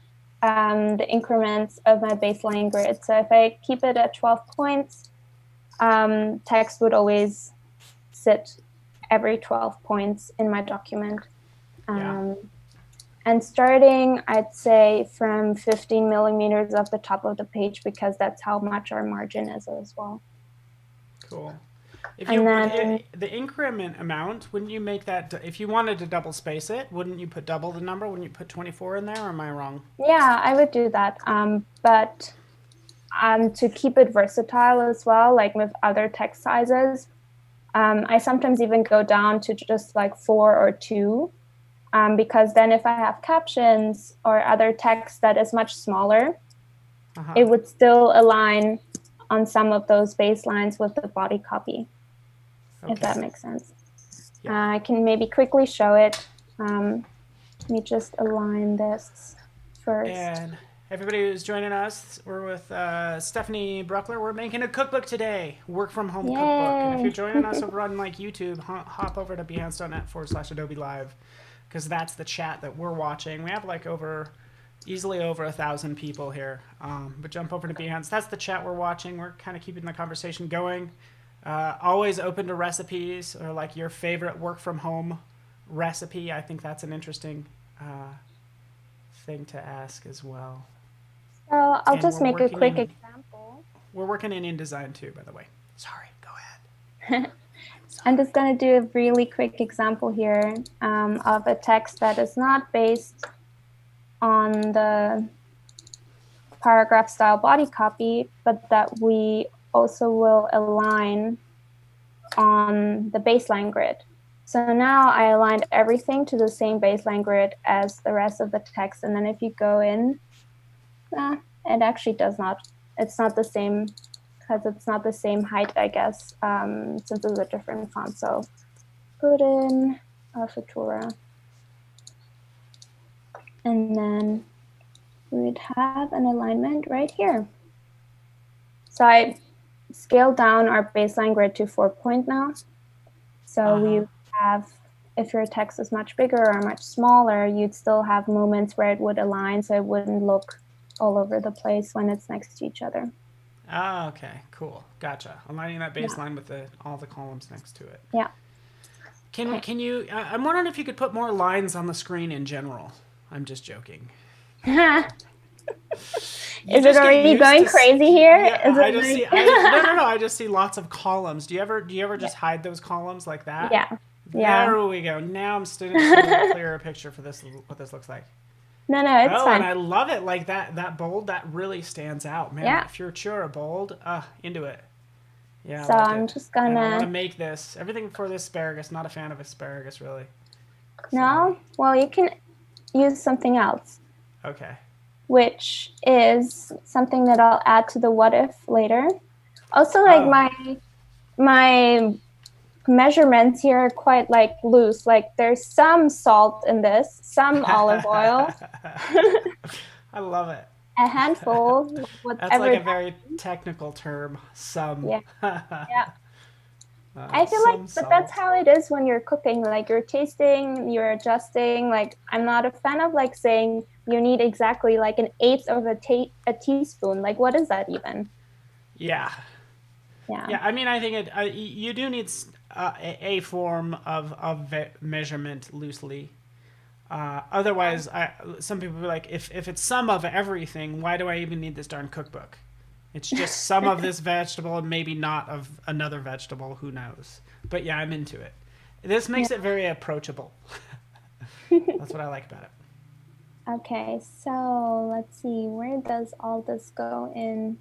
the increments of my baseline grid. So if I keep it at 12 points, text would always sit every 12 points in my document. And starting, I'd say from 15 millimeters off the top of the page, because that's how much our margin is as well. Cool. If you the increment amount, wouldn't you make that, if you wanted to double space it, wouldn't you put double the number? Wouldn't you put 24 in there, or am I wrong? Yeah, I would do that. But to keep it versatile as well, like with other text sizes, I sometimes even go down to just like 4 or 2, because then if I have captions or other text that is much smaller, it would still align on some of those baselines with the body copy. Okay. If that makes sense. Yeah. I can maybe quickly show it. Let me just align this first. And everybody who's joining us, we're with Stefanie Brückler. We're making a cookbook today, work from home cookbook. And if you're joining us over on like YouTube, hop over to behance.net/Adobe Live, because that's the chat that we're watching. We have like easily over 1,000 people here. But jump over to Behance. That's the chat we're watching. We're kind of keeping the conversation going. Always open to recipes, or like your favorite work from home recipe. I think that's an interesting thing to ask as well. So I'll just make a quick example. We're working in InDesign too, by the way. Sorry, go ahead. I'm just going to do a really quick example here of a text that is not based on the paragraph style body copy, but that we also will align on the baseline grid. So now I aligned everything to the same baseline grid as the rest of the text. And then if you go in, it actually does not, it's not the same, because it's not the same height, I guess, since it's a different font. So put in Futura. And then we'd have an alignment right here. So I scaled down our baseline grid to 4 point now. So we have, if your text is much bigger or much smaller, you'd still have moments where it would align, so it wouldn't look all over the place when it's next to each other. Oh, okay, cool, gotcha. Aligning that baseline with all the columns next to it. Yeah. Can you? I'm wondering if you could put more lines on the screen in general. I'm just joking. Is it already going crazy here? Yeah, I just see lots of columns. Do you ever just hide those columns like that? Yeah. There we go. Now I'm starting to clear a picture for this. What this looks like. No, it's fine. And I love it. Like that bold, that really stands out, man. Yeah. If you're sure a bold, into it. Yeah. So I'm just gonna. And I want to make this everything for the asparagus. Not a fan of asparagus, really. No. Well, you can use something else. Okay. Which is something that I'll add to the what if later. Also, like my measurements here are quite like loose. Like there's some salt in this, some olive oil, I love it. a handful, That's like whatever. a very technical term. Some. Yeah, yeah. I feel like, Some but that's salt. how it is when you're cooking. Like you're tasting, you're adjusting. Like I'm not a fan of like saying you need exactly like an eighth of a teaspoon. Like what is that even? Yeah. Yeah. Yeah, I mean, I think you do need a form of measurement loosely. Otherwise, some people be like, if it's some of everything, why do I even need this darn cookbook? It's just some of this vegetable and maybe not of another vegetable. Who knows? But yeah, I'm into it. This makes it very approachable. That's what I like about it. Okay, so let's see, where does all this go in?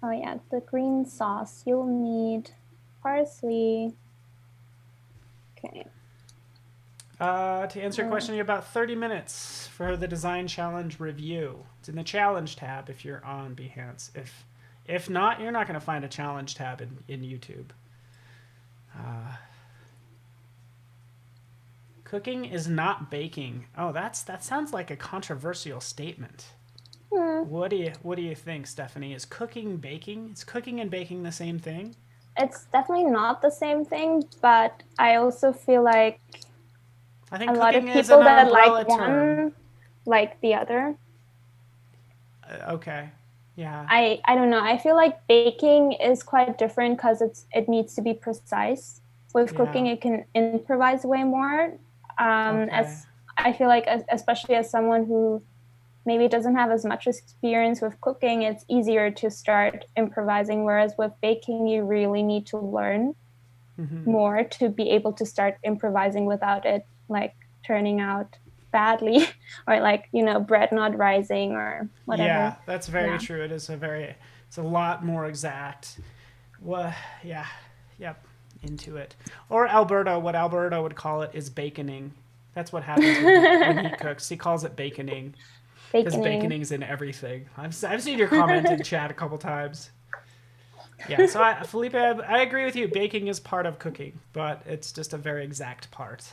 Oh yeah, the green sauce. You'll need parsley. Okay. To answer your question, you have about 30 minutes for the design challenge review. It's in the challenge tab if you're on Behance. If not, you're not going to find a challenge tab in YouTube. Cooking is not baking. Oh, that sounds like a controversial statement. What do you think, Stephanie? Is cooking baking? Is cooking and baking the same thing? It's definitely not the same thing, but I also feel like I think a lot of cooking is an people that like umbrella term. one like the other. Okay. Yeah. I don't know. I feel like baking is quite different because it needs to be precise. With cooking, Yeah. it can improvise way more. Okay. As I feel like, especially as someone who maybe doesn't have as much experience with cooking, it's easier to start improvising. Whereas with baking, you really need to learn more to be able to start improvising without it like turning out badly or like, bread not rising or whatever. Yeah, that's very Yeah. true. It's a lot more exact. Well, yeah, yep, into it. Or what Alberto would call it is baconing. That's what happens when he cooks. He calls it baconing because Baconing. baconing's in everything. I've seen your comment in chat a couple times. Yeah, so Felipe, I agree with you. Baking is part of cooking, but it's just a very exact part.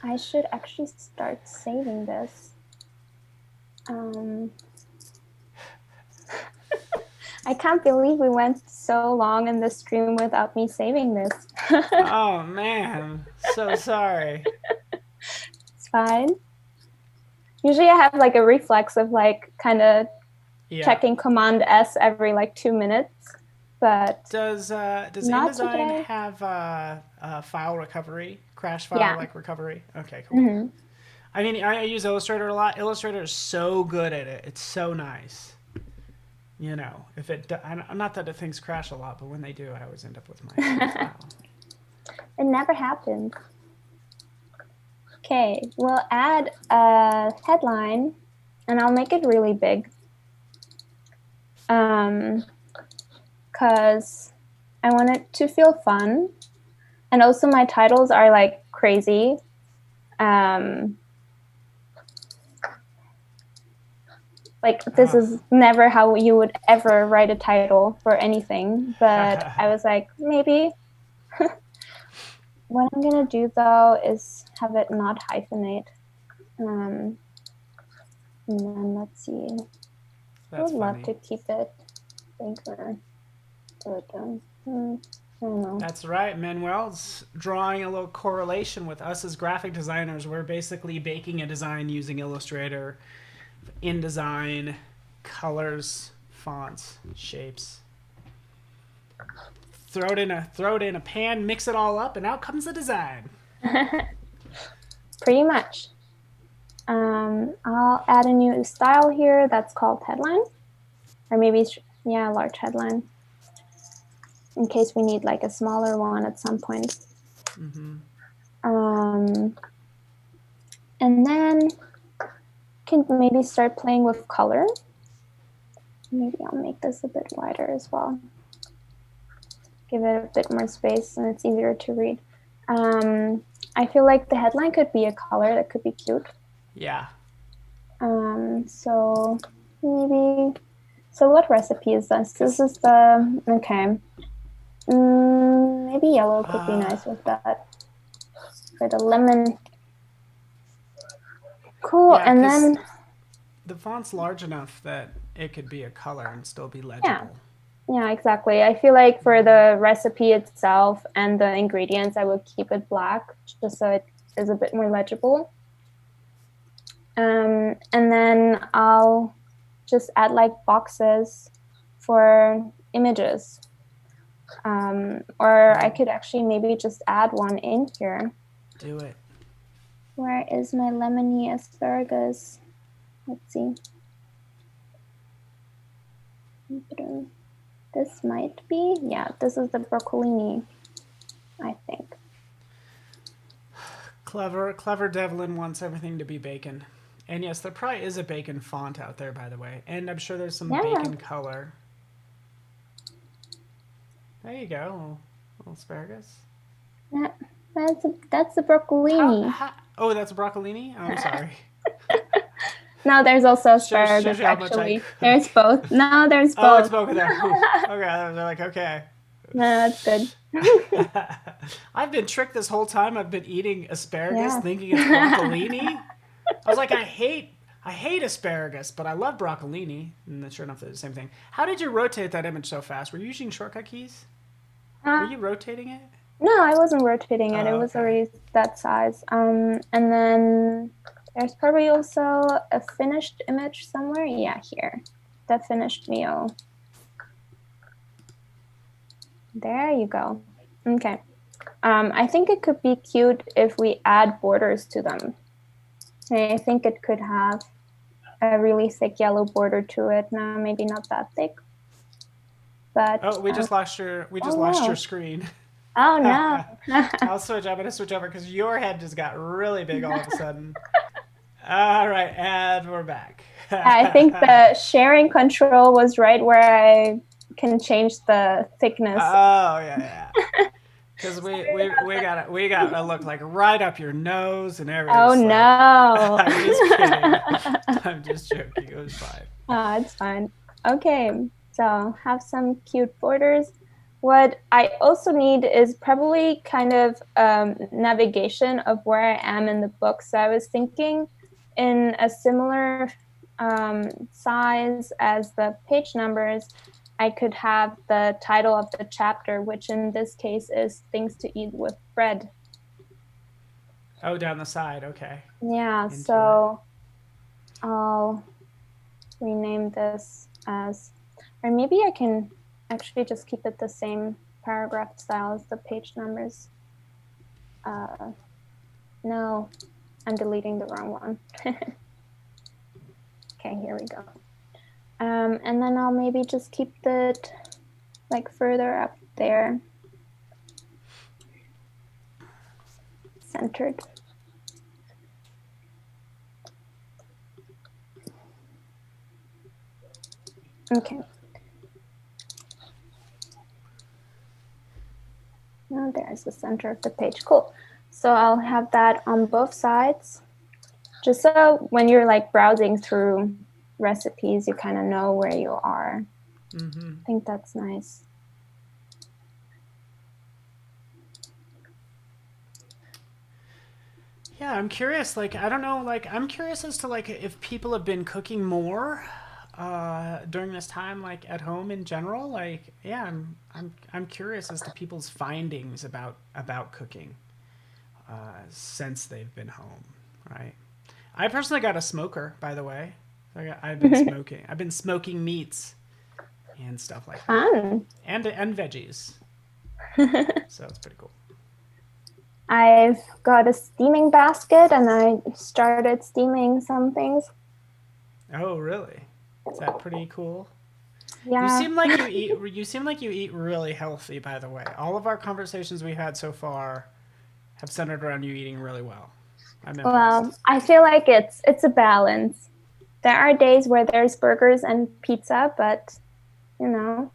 I should actually start saving this. I can't believe we went so long in this stream without me saving this. Oh man, so sorry. It's fine. Usually I have like a reflex of like kind of checking Command S every like 2 minutes, but does not InDesign today. have file recovery, crash file like recovery? Okay, cool. Mm-hmm. I mean, I use Illustrator a lot. Illustrator is so good at it. It's so nice. If not that things crash a lot, but when they do, I always end up with my file. It never happened. Okay, we'll add a headline, and I'll make it really big. Because I want it to feel fun. And also my titles are like crazy. Like this is never how you would ever write a title for anything. But I was like, maybe. What I'm going to do though is have it not hyphenate. And then let's see. I would love to keep it bigger. Do it down. I don't know. That's right. Manuel's drawing a little correlation with us as graphic designers. We're basically baking a design using Illustrator, InDesign, colors, fonts, shapes. Throw it in a pan, mix it all up, and out comes the design. Pretty much. I'll add a new style here that's called headline, or maybe large headline, in case we need like a smaller one at some point. And then can maybe start playing with color. Maybe I'll make this a bit wider as well. Give it a bit more space and it's easier to read. I feel like the headline could be a color that could be cute. Yeah. So what recipe is this? This is the, okay. maybe yellow could be nice with that for the lemon. Cool. Yeah, and then the font's large enough that it could be a color and still be legible. Yeah, exactly. I feel like for the recipe itself and the ingredients, I would keep it black just so it is a bit more legible. And then I'll just add like boxes for images. Or I could actually maybe just add one in here. Do it. Where is my lemony asparagus? Let's see. This might be, yeah, this is the broccolini, I think. Clever Devlin wants everything to be bacon. And yes, there probably is a bacon font out there, by the way. And I'm sure there's some bacon color. There you go, little asparagus. Yeah, that's the broccolini. Oh, that's broccolini? Oh, I'm sorry. No, there's also asparagus, actually. There's both. No, there's both. Oh, it's both there. Okay, they're like, okay. No, that's good. I've been tricked this whole time. I've been eating asparagus thinking it's broccolini. I was like, I hate asparagus, but I love broccolini. And sure enough, they're the same thing. How did you rotate that image so fast? Were you using shortcut keys? Were you rotating it? No, I wasn't rotating it. It was already that size. And then there's probably also a finished image somewhere. Yeah, here. The finished meal. There you go. Okay. I think it could be cute if we add borders to them. I think it could have a really thick yellow border to it. No, maybe not that thick. But oh, we just lost your your screen. Oh no. I'm gonna switch over because your head just got really big all of a sudden. All right, and we're back. I think the sharing control was right where I can change the thickness. Oh yeah. Because we got to look like right up your nose and everything. Oh no! I'm just kidding. I'm just joking. It was fine. Oh, it's fine. Okay, so have some cute borders. What I also need is probably kind of navigation of where I am in the book. So I was thinking in a similar size as the page numbers, I could have the title of the chapter, which in this case is Things to Eat with Bread. Oh, down the side. Okay. Yeah, so I'll rename this as, or maybe I can actually just keep it the same paragraph style as the page numbers. No, I'm deleting the wrong one. Okay, here we go. And then I'll maybe just keep it like further up there, centered. Okay. Now there's the center of the page. Cool. So I'll have that on both sides, just so when you're like browsing through recipes, you kind of know where you are. I think that's nice. Yeah, I'm curious. Like, I don't know. Like, I'm curious as to like if people have been cooking more during this time, like at home in general. Like, yeah, I'm curious as to people's findings about cooking since they've been home. Right. I personally got a smoker, by the way. I've been smoking. I've been smoking meats and stuff like that, and veggies. So it's pretty cool. I've got a steaming basket, and I started steaming some things. Oh, really? Is that pretty cool? Yeah. You seem like you eat. You seem like you eat really healthy. By the way, all of our conversations we've had so far have centered around you eating really well. I'm impressed. Well, I feel like it's a balance. There are days where there's burgers and pizza, but, you know,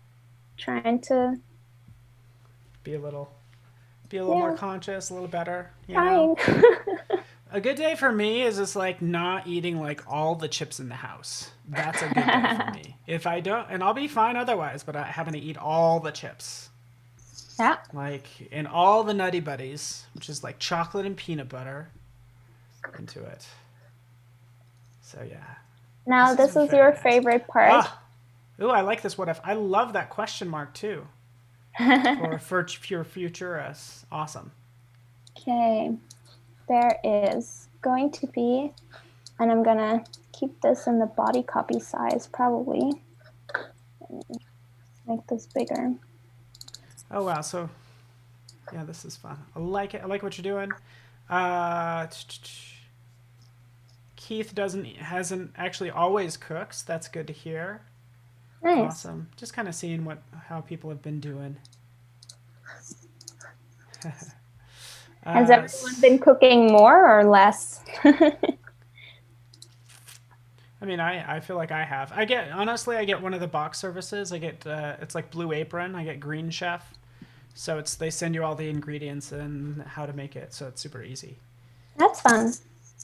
trying to be a little more conscious, a little better. Trying. A good day for me is just like not eating like all the chips in the house. That's a good day for me. If I don't, and I'll be fine otherwise, but I happen to eat all the chips. Yeah. Like in all the Nutty Buddies, which is like chocolate and peanut butter into it. So yeah. Now this is your favorite part. Ah, ooh, I like this. What if? I love that question mark too. for future us. Awesome. Okay, there is going to be, and I'm gonna keep this in the body copy size probably. Make this bigger. Oh wow, so yeah, this is fun. I like it. I like what you're doing. Keith hasn't actually always cooks. That's good to hear. Nice. Awesome. Just kind of seeing how people have been doing. Has everyone been cooking more or less? I mean, I feel like I have. I get one of the box services. I get it's like Blue Apron. I get Green Chef, so they send you all the ingredients and how to make it. So it's super easy. That's fun.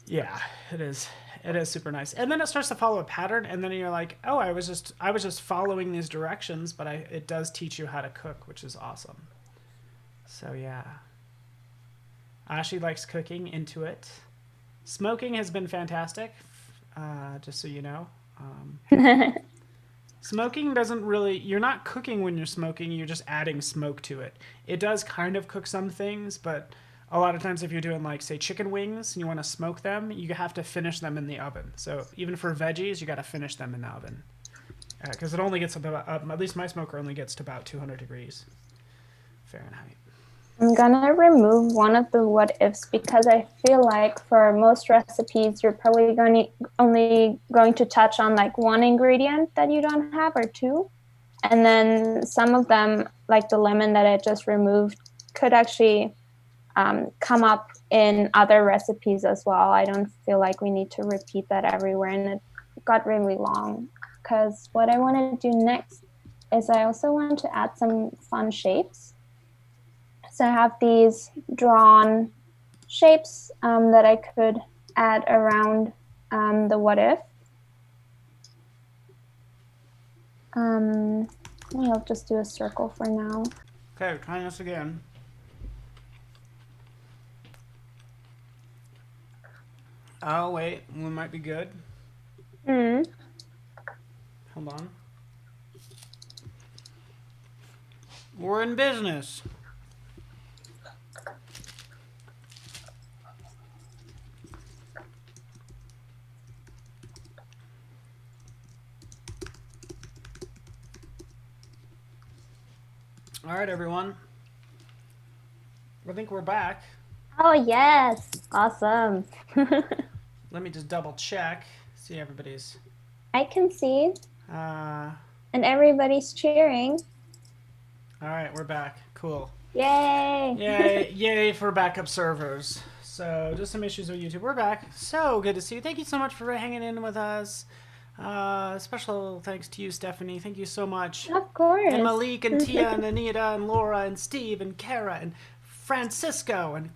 Yeah, it is. It is super nice. And then it starts to follow a pattern, and then you're like, oh, I was just following these directions, but it does teach you how to cook, which is awesome. So yeah. Ashley likes cooking, into it. Smoking has been fantastic, just so you know. Smoking doesn't really, you're not cooking when you're smoking, you're just adding smoke to it. It does kind of cook some things, but a lot of times if you're doing like, say, chicken wings and you want to smoke them, you have to finish them in the oven. So even for veggies, you got to finish them in the oven. Because it only gets about, at least my smoker only gets to about 200 degrees Fahrenheit. I'm gonna remove one of the what ifs because I feel like for most recipes, you're probably only going to touch on like one ingredient that you don't have or two. And then some of them, like the lemon that I just removed, could actually come up in other recipes as well. I don't feel like we need to repeat that everywhere. And it got really long because what I want to do next is I also want to add some fun shapes. So I have these drawn shapes that I could add around the what if. I'll just do a circle for now. Okay, trying this again. Oh, wait, one might be good. Hold on. We're in business. All right, everyone. I think we're back. Oh, yes. Awesome. Let me just double check. See everybody's. I can see. And everybody's cheering. All right, we're back. Cool. Yay. Yay, yay for backup servers. So just some issues with YouTube. We're back. So good to see you. Thank you so much for hanging in with us. Special thanks to you, Stephanie. Thank you so much. Of course. And Malik and Tia and Anita and Laura and Steve and Kara and Francisco and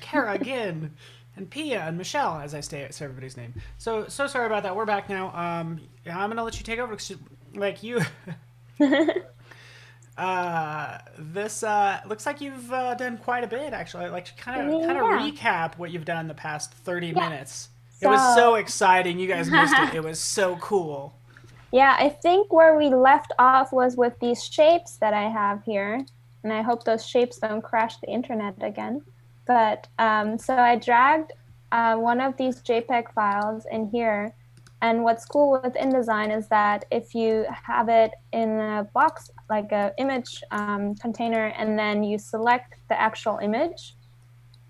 Kara again and Pia and Michelle, as I say everybody's name. So sorry about that. We're back now. I'm gonna let you take over. Like you. This looks like you've done quite a bit, actually. I'd like to kind of recap what you've done the past 30 minutes. It was so exciting. You guys missed it. It was so cool. Yeah, I think where we left off was with these shapes that I have here. And I hope those shapes don't crash the internet again. But so I dragged one of these JPEG files in here. And what's cool with InDesign is that if you have it in a box, like an image container, and then you select the actual image,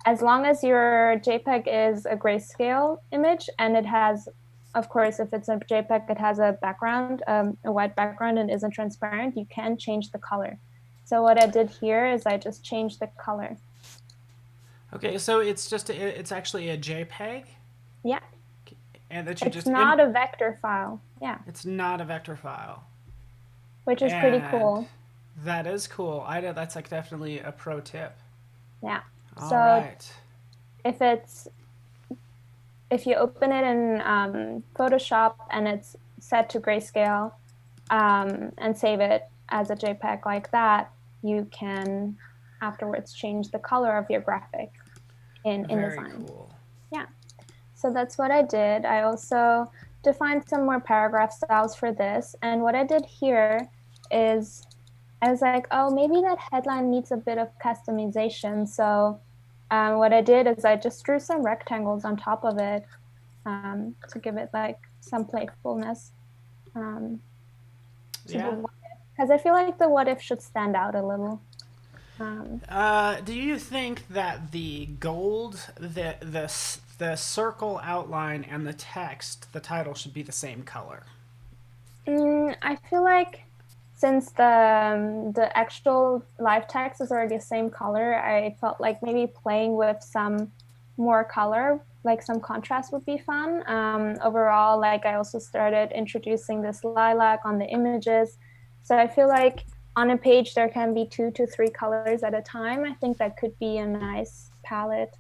as long as your JPEG is a grayscale image and it has, of course, if it's a JPEG, it has a background, a white background and isn't transparent, you can change the color. So what I did here is I just changed the color. Okay, so it's actually a JPEG? Yeah. And that you it's not a vector file. Yeah. It's not a vector file. Which is pretty cool. That is cool. That's like definitely a pro tip. Yeah. All so right. if you open it in Photoshop and it's set to grayscale and save it as a JPEG like that, you can afterwards change the color of your graphic in Very InDesign. cool. Yeah, so that's what I did. I also defined some more paragraph styles for this. And what I did here is I was like, oh, maybe that headline needs a bit of customization. So what I did is I just drew some rectangles on top of it to give it like some playfulness. Yeah. Because I feel like the what if should stand out a little. Do you think that the gold, the circle outline, and the text, the title, should be the same color? I feel like since the actual live text is already the same color, I felt like maybe playing with some more color, like some contrast would be fun. Overall, like I also started introducing this lilac on the images. So I feel like on a page there can be 2 to 3 colors at a time. I think that could be a nice palette.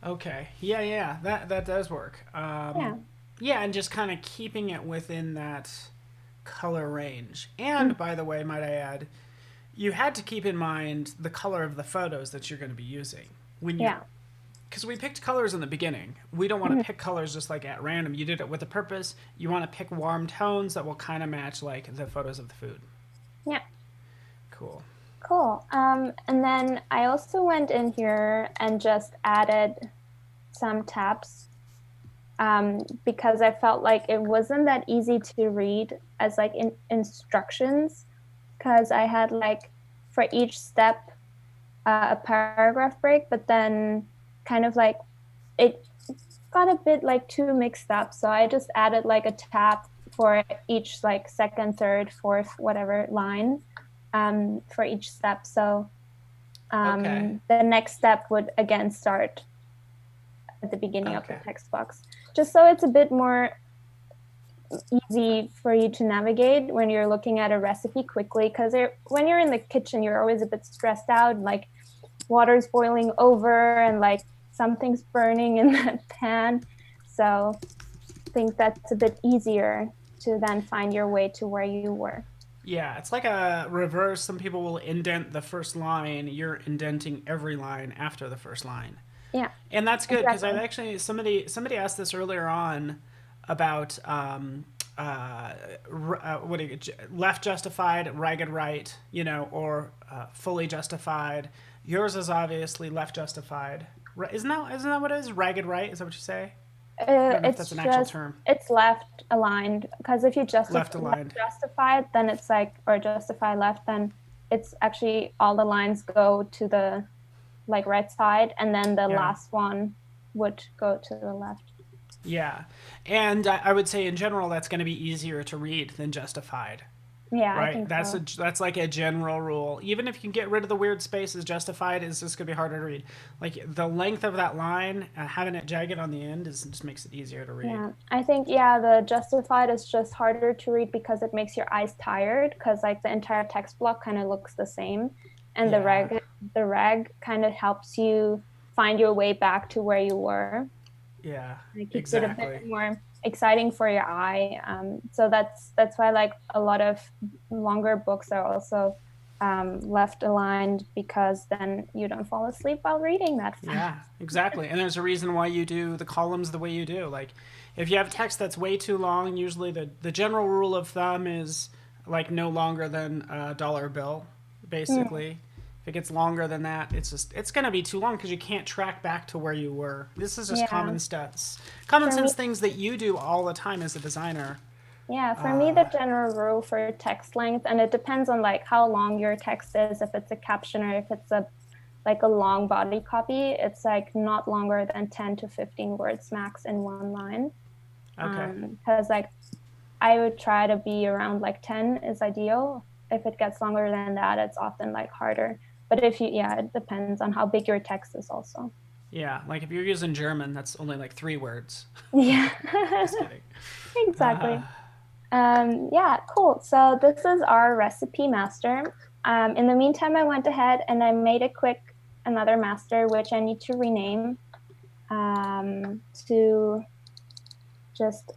Okay. Yeah, yeah, that does work. Yeah. Yeah, and just kind of keeping it within that color range. Mm. And by the way, might I add, you had to keep in mind the color of the photos that you're going to be using when you, Yeah. because we picked colors in the beginning. We don't want Mhm. to pick colors just like at random. You did it with a purpose. You want to pick warm tones that will kind of match like the photos of the food. Yeah. Cool. Cool. And then I also went in here and just added some tabs because I felt like it wasn't that easy to read as like instructions because I had like for each step a paragraph break, but then kind of like it got a bit like too mixed up. So I just added like a tab for each like second, third, fourth, whatever line for each step. So Okay. the next step would again start at the beginning of the Okay. text box, just so it's a bit more easy for you to navigate when you're looking at a recipe quickly. Because when you're in the kitchen, you're always a bit stressed out, like water's boiling over and like something's burning in that pan. So I think that's a bit easier to then find your way to where you were. Yeah, it's like a reverse. Some people will indent the first line. You're indenting every line after the first line. Yeah, And that's good because I exactly. actually somebody asked this earlier on about what do you, left justified, ragged right, or fully justified. Yours is obviously left justified. Isn't that what it is? Ragged right? Is that what you say? I don't know if that's It's an actual just term. it's left aligned because if you Left justify aligned. justified, then it's like or justify left, then it's actually all the lines go to the like right side, and then the Yeah. last one would go to the left. Yeah. And I would say in general that's going to be easier to read than justified. Yeah, I Right. think so. That's like a general rule. Even if you can get rid of the weird spaces, justified is just gonna be harder to read. Like the length of that line, having it jagged on the end just makes it easier to read. Yeah, I think yeah, the justified is just harder to read because it makes your eyes tired because like the entire text block kind of looks the same, and Yeah. the rag kind of helps you find your way back to where you were. Yeah. And it keeps it a bit Exactly. more exciting for your eye. So that's why like a lot of longer books are also left aligned because then you don't fall asleep while reading that fast. Yeah. Exactly. And there's a reason why you do the columns the way you do. Like, if you have text that's way too long, usually the general rule of thumb is like no longer than a dollar bill, Mm, basically. If it gets longer than that, it's gonna be too long because you can't track back to where you were. This is just yeah, common for me, sense things that you do all the time as a designer. yeah, for me, the general rule for text length, and it depends on like how long your text is, if it's a caption or if it's a like a long body copy, it's like not longer than 10 to 15 words max in one line. Okay. Because like I would try to be around like 10 is ideal. If it gets longer than that, it's often like harder. But if you, yeah, it depends on how big your text is also. Yeah, like if you're using German, that's only like 3 words. Yeah, Just kidding. exactly. Yeah, cool. So this is our recipe master. In the meantime, I went ahead and I made a quick another master, which I need to rename to just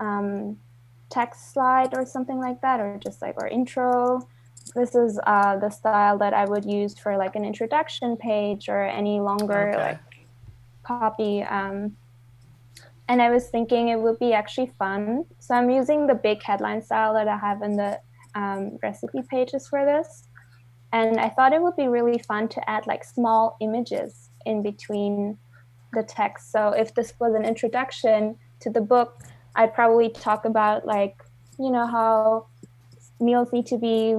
text slide or something like that, or just like our intro. this is the style that I would use for like an introduction page or any longer like copy. And I was thinking it would be actually fun. So I'm using the big headline style that I have in the recipe pages for this. And I thought it would be really fun to add like small images in between the text. So if this was an introduction to the book, I'd probably talk about like, you know, how meals need to be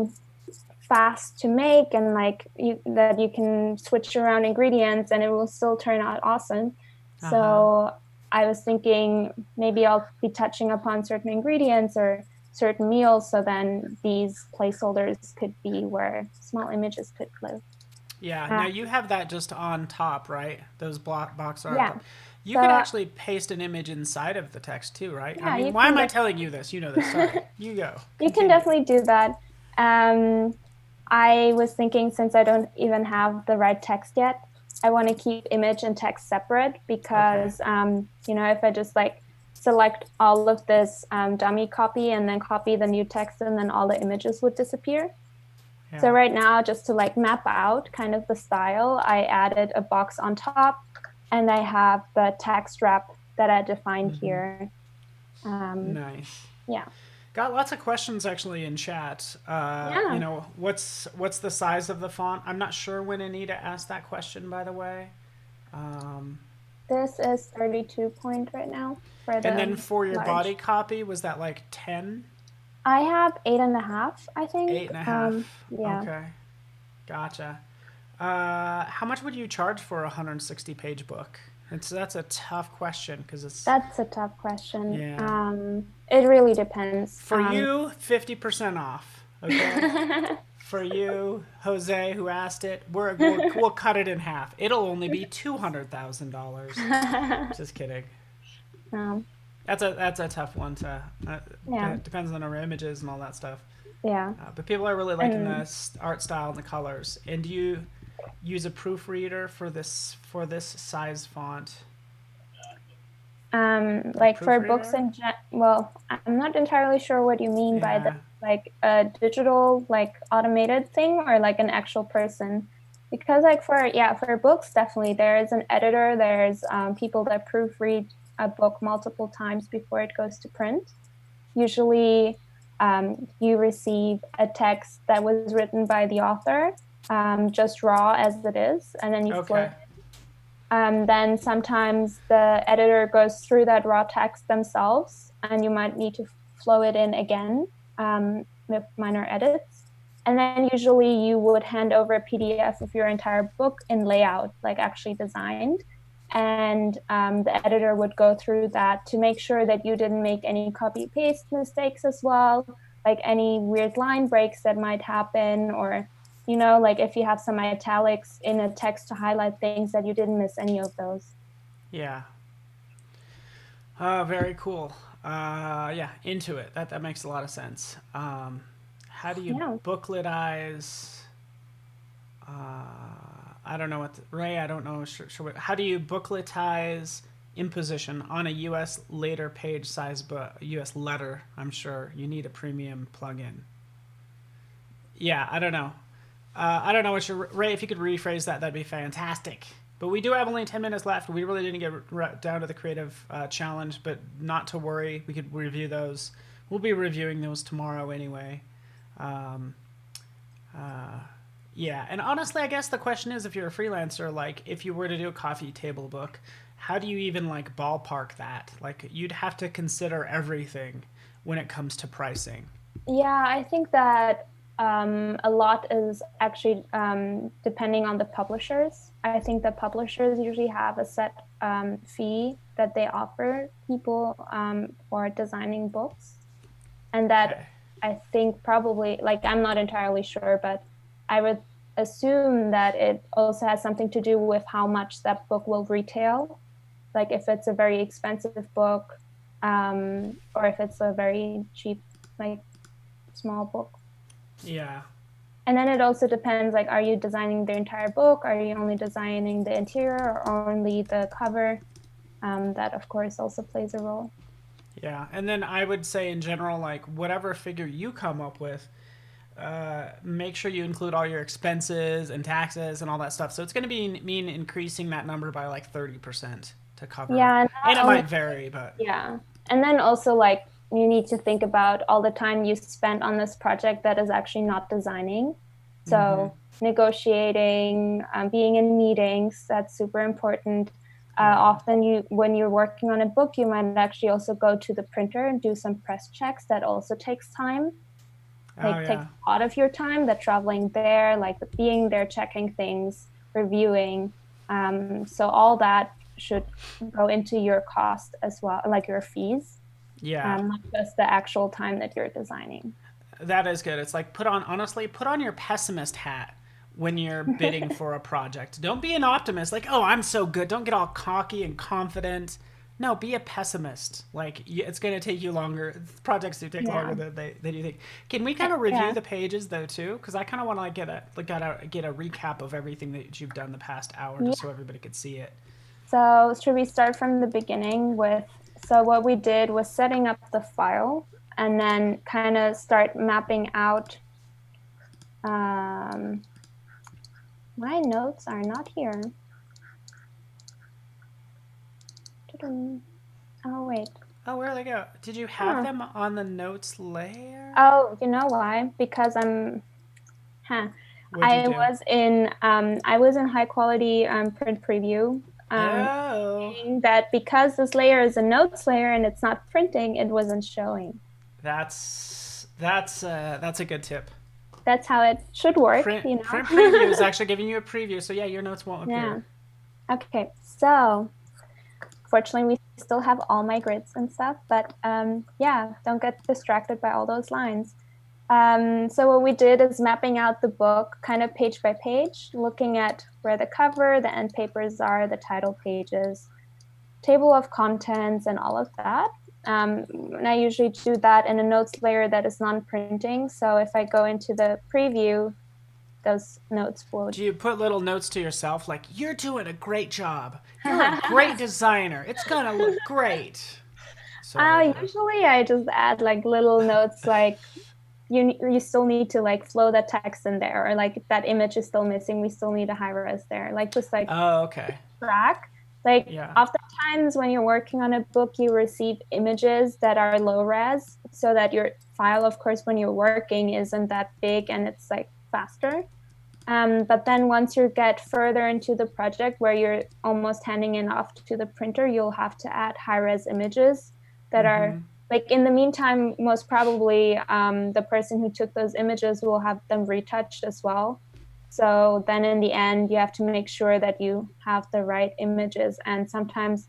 fast to make and like that you can switch around ingredients and it will still turn out awesome. So I was thinking maybe I'll be touching upon certain ingredients or certain meals, so then these placeholders could be where small images could live. Yeah. Now you have that just on top, right? Those box are on Yeah. top. You So, could actually paste an image inside of the text too, right? yeah, I mean, you why can am I telling you this? You know this. Sorry. You go. you can Continue. definitely do that. I was thinking, since I don't even have the right text yet, I want to keep image and text separate because, you know, if I just like select all of this dummy copy and then copy the new text and then all the images would disappear. Yeah. So right now, just to like map out kind of the style, I added a box on top and I have the text wrap that I defined here. Nice. Yeah. Got lots of questions actually in chat. Yeah. You know, what's the size of the font? I'm not sure when Anita asked that question, by the way. This is 32 point right now for the And then for your large. body copy, was that like 10? I have 8.5, I think. 8.5. Yeah. Okay. Gotcha. How much would you charge for a 160-page book? That's a tough question because That's a tough question. Yeah. It really depends. For you, 50% off. Okay. For you, Jose, who asked it, we'll cut it in half. It'll only be $200,000. Just kidding. That's a tough one to. Yeah. It depends on our images and all that stuff. Yeah. But people are really liking the art style and the colors. And do you use a proofreader for this size font? Like for books well, I'm not entirely sure what you mean by the like a digital like automated thing or like an actual person, because like for books definitely there is an editor. There's people that proofread a book multiple times before it goes to print. Usually you receive a text that was written by the author, just raw as it is, and then you float it. Then sometimes the editor goes through that raw text themselves, and you might need to flow it in again with minor edits. And then usually you would hand over a PDF of your entire book in layout, like actually designed. And the editor would go through that to make sure that you didn't make any copy-paste mistakes as well, like any weird line breaks that might happen, or you know, like if you have some italics in a text to highlight things, that you didn't miss any of those. Yeah. Very cool. Yeah, into it. That makes a lot of sense. How do you bookletize? I don't know Ray. I don't know. Sure. How do you bookletize imposition on a U.S. later page size book? U.S. letter. I'm sure you need a premium plugin. Yeah, I don't know. I don't know what your Ray. If you could rephrase that, that'd be fantastic. But we do have only 10 minutes left. We really didn't get down to the creative challenge, but not to worry. We could review those. We'll be reviewing those tomorrow anyway. Yeah, and honestly, I guess the question is, if you're a freelancer, like if you were to do a coffee table book, how do you even like ballpark that? Like you'd have to consider everything when it comes to pricing. Yeah, I think that a lot is actually depending on the publishers. I think the publishers usually have a set fee that they offer people for designing books. And that I think probably, like I'm not entirely sure, but I would assume that it also has something to do with how much that book will retail. Like if it's a very expensive book or if it's a very cheap, like small book. Yeah. And then it also depends, like, are you designing the entire book? Are you only designing the interior or only the cover? That, of course, also plays a role. Yeah. And then I would say in general, like, whatever figure you come up with, make sure you include all your expenses and taxes and all that stuff. So it's going to mean increasing that number by like 30% to cover. Yeah, And it might vary, but yeah. And then also like you need to think about all the time you spent on this project that is actually not designing. So negotiating, being in meetings, that's super important. Often when you're working on a book, you might actually also go to the printer and do some press checks. That also takes time. Like takes a lot of your time, the traveling there, like being there, checking things, reviewing. So all that should go into your cost as well, like your fees. Not just the actual time that you're designing. That is good. It's like put on your pessimist hat when you're bidding for a project. Don't be an optimist. Like, oh, I'm so good. Don't get all cocky and confident. No, be a pessimist. Like, it's going to take you longer. Projects do take longer than you think. Can we kind of review the pages though too? Because I kind of want to like get a recap of everything that you've done the past hour, just so everybody could see it. So should we start from the beginning with? So what we did was setting up the file and then kind of start mapping out. My notes are not here. Oh, wait. Oh, where did they go? Did you have them on the notes layer? Oh, you know why? Because I was in high quality print preview. That because this layer is a notes layer and it's not printing, it wasn't showing. That's a good tip. That's how it should work. Print preview is actually giving you a preview, so yeah, your notes won't appear. Yeah. Okay, so fortunately we still have all my grids and stuff, but don't get distracted by all those lines. So what we did is mapping out the book kind of page by page, looking at where the cover, the end papers are, the title pages, table of contents, and all of that. And I usually do that in a notes layer that is non-printing. So if I go into the preview, those notes will... Do you put little notes to yourself like, you're doing a great job. You're a great designer. It's going to look great. Usually I just add like little notes like, you still need to like flow that text in there, or like that image is still missing, we still need a high res there, like just like track. Like oftentimes when you're working on a book, you receive images that are low res, so that your file, of course, when you're working isn't that big and it's like faster. But then once you get further into the project where you're almost handing it off to the printer, you'll have to add high res images that are like, in the meantime, most probably the person who took those images will have them retouched as well. So then in the end, you have to make sure that you have the right images. And sometimes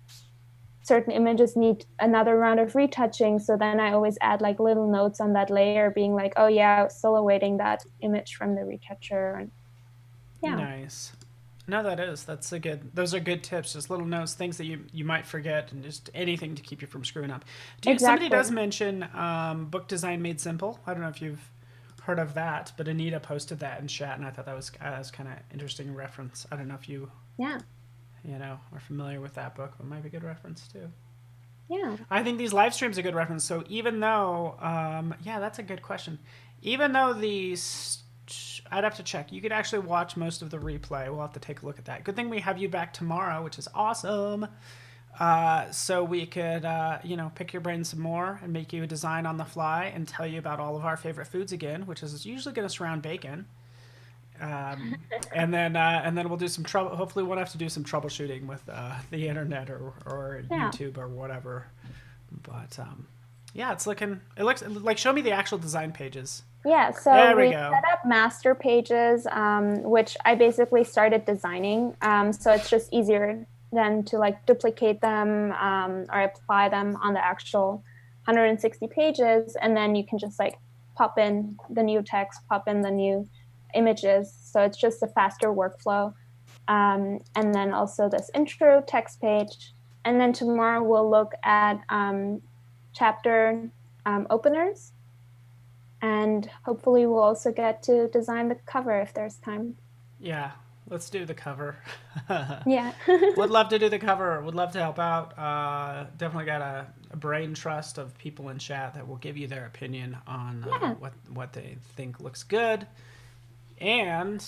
certain images need another round of retouching. So then I always add like little notes on that layer being like, oh yeah, still awaiting that image from the retoucher. And Nice. No, those are good tips. Just little notes, things that you might forget, and just anything to keep you from screwing up. Somebody does mention Book Design Made Simple. I don't know if you've heard of that, but Anita posted that in chat, and I thought that was kind of interesting reference. I don't know if you are familiar with that book, but it might be a good reference too. Yeah. I think these live streams are a good reference. So even though, that's a good question. Even though I'd have to check. You could actually watch most of the replay. We'll have to take a look at that. Good thing we have you back tomorrow, which is awesome. So we could, pick your brain some more and make you a design on the fly and tell you about all of our favorite foods again, which is usually going to surround bacon. And then we'll do some trouble. Hopefully, we'll have to do some troubleshooting with the internet or YouTube or whatever. But it looks like, show me the actual design pages. Yeah, so we set up master pages, which I basically started designing. So it's just easier than to like duplicate them or apply them on the actual 160 pages. And then you can just like pop in the new text, pop in the new images. So it's just a faster workflow. And then also this intro text page. And then tomorrow we'll look at chapter openers. And hopefully we'll also get to design the cover if there's time. Yeah, Let's do the cover. Yeah. Would love to do the cover. Would love to help out. Definitely got a brain trust of people in chat that will give you their opinion on Yeah. what they think looks good. And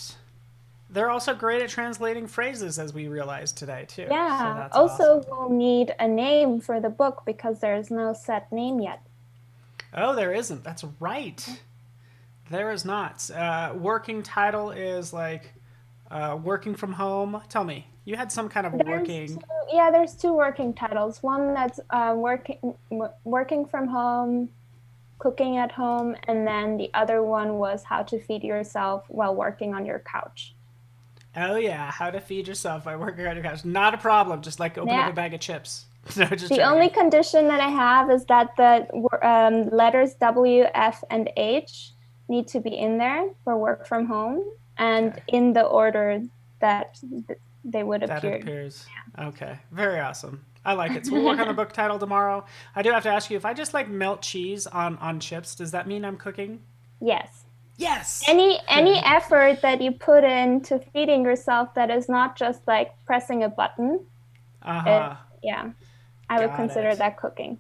they're also great at translating phrases, as we realized today, too. Yeah. So that's Also, awesome. we'll need a name for the book because there's no set name yet. Oh, there isn't. That's right. There is not. Working title is like working from home. Tell me, you had some kind of working. There's two working titles. One that's working from home, cooking at home, and then the other one was how to feed yourself while working on your couch. Oh yeah, how to feed yourself by working on your couch. Not a problem. Just like open up a bag of chips. No, just The joking. only condition that I have is that the letters W, F, and H need to be in there for work from home and in the order that they would appear. That it appears. Yeah. Okay, very awesome. I like it. So we'll work on the book title tomorrow. I do have to ask you, if I just like melt cheese on chips, does that mean I'm cooking? Yes. Yes. Any effort that you put into feeding yourself that is not just like pressing a button. Yeah. I would consider that cooking.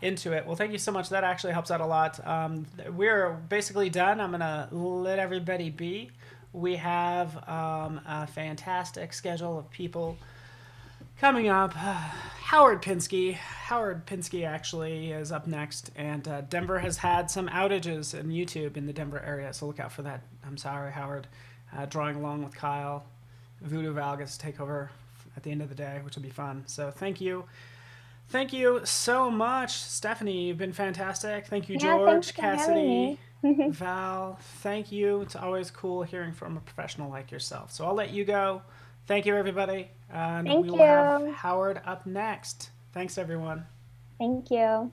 Into it. Well, thank you so much. That actually helps out a lot. We're basically done. I'm going to let everybody be. We have a fantastic schedule of people coming up. Howard Pinsky actually is up next, and Denver has had some outages in YouTube in the Denver area, so look out for that. I'm sorry, Howard. Drawing along with Kyle. Voodoo Valgus take over at the end of the day, which will be fun. So thank you. Thank you so much, Stefanie. You've been fantastic. Thank you, George, Cassidy, Val. Thank you. It's always cool hearing from a professional like yourself. So I'll let you go. Thank you, everybody. And we will have Howard up next. Thanks, everyone. Thank you.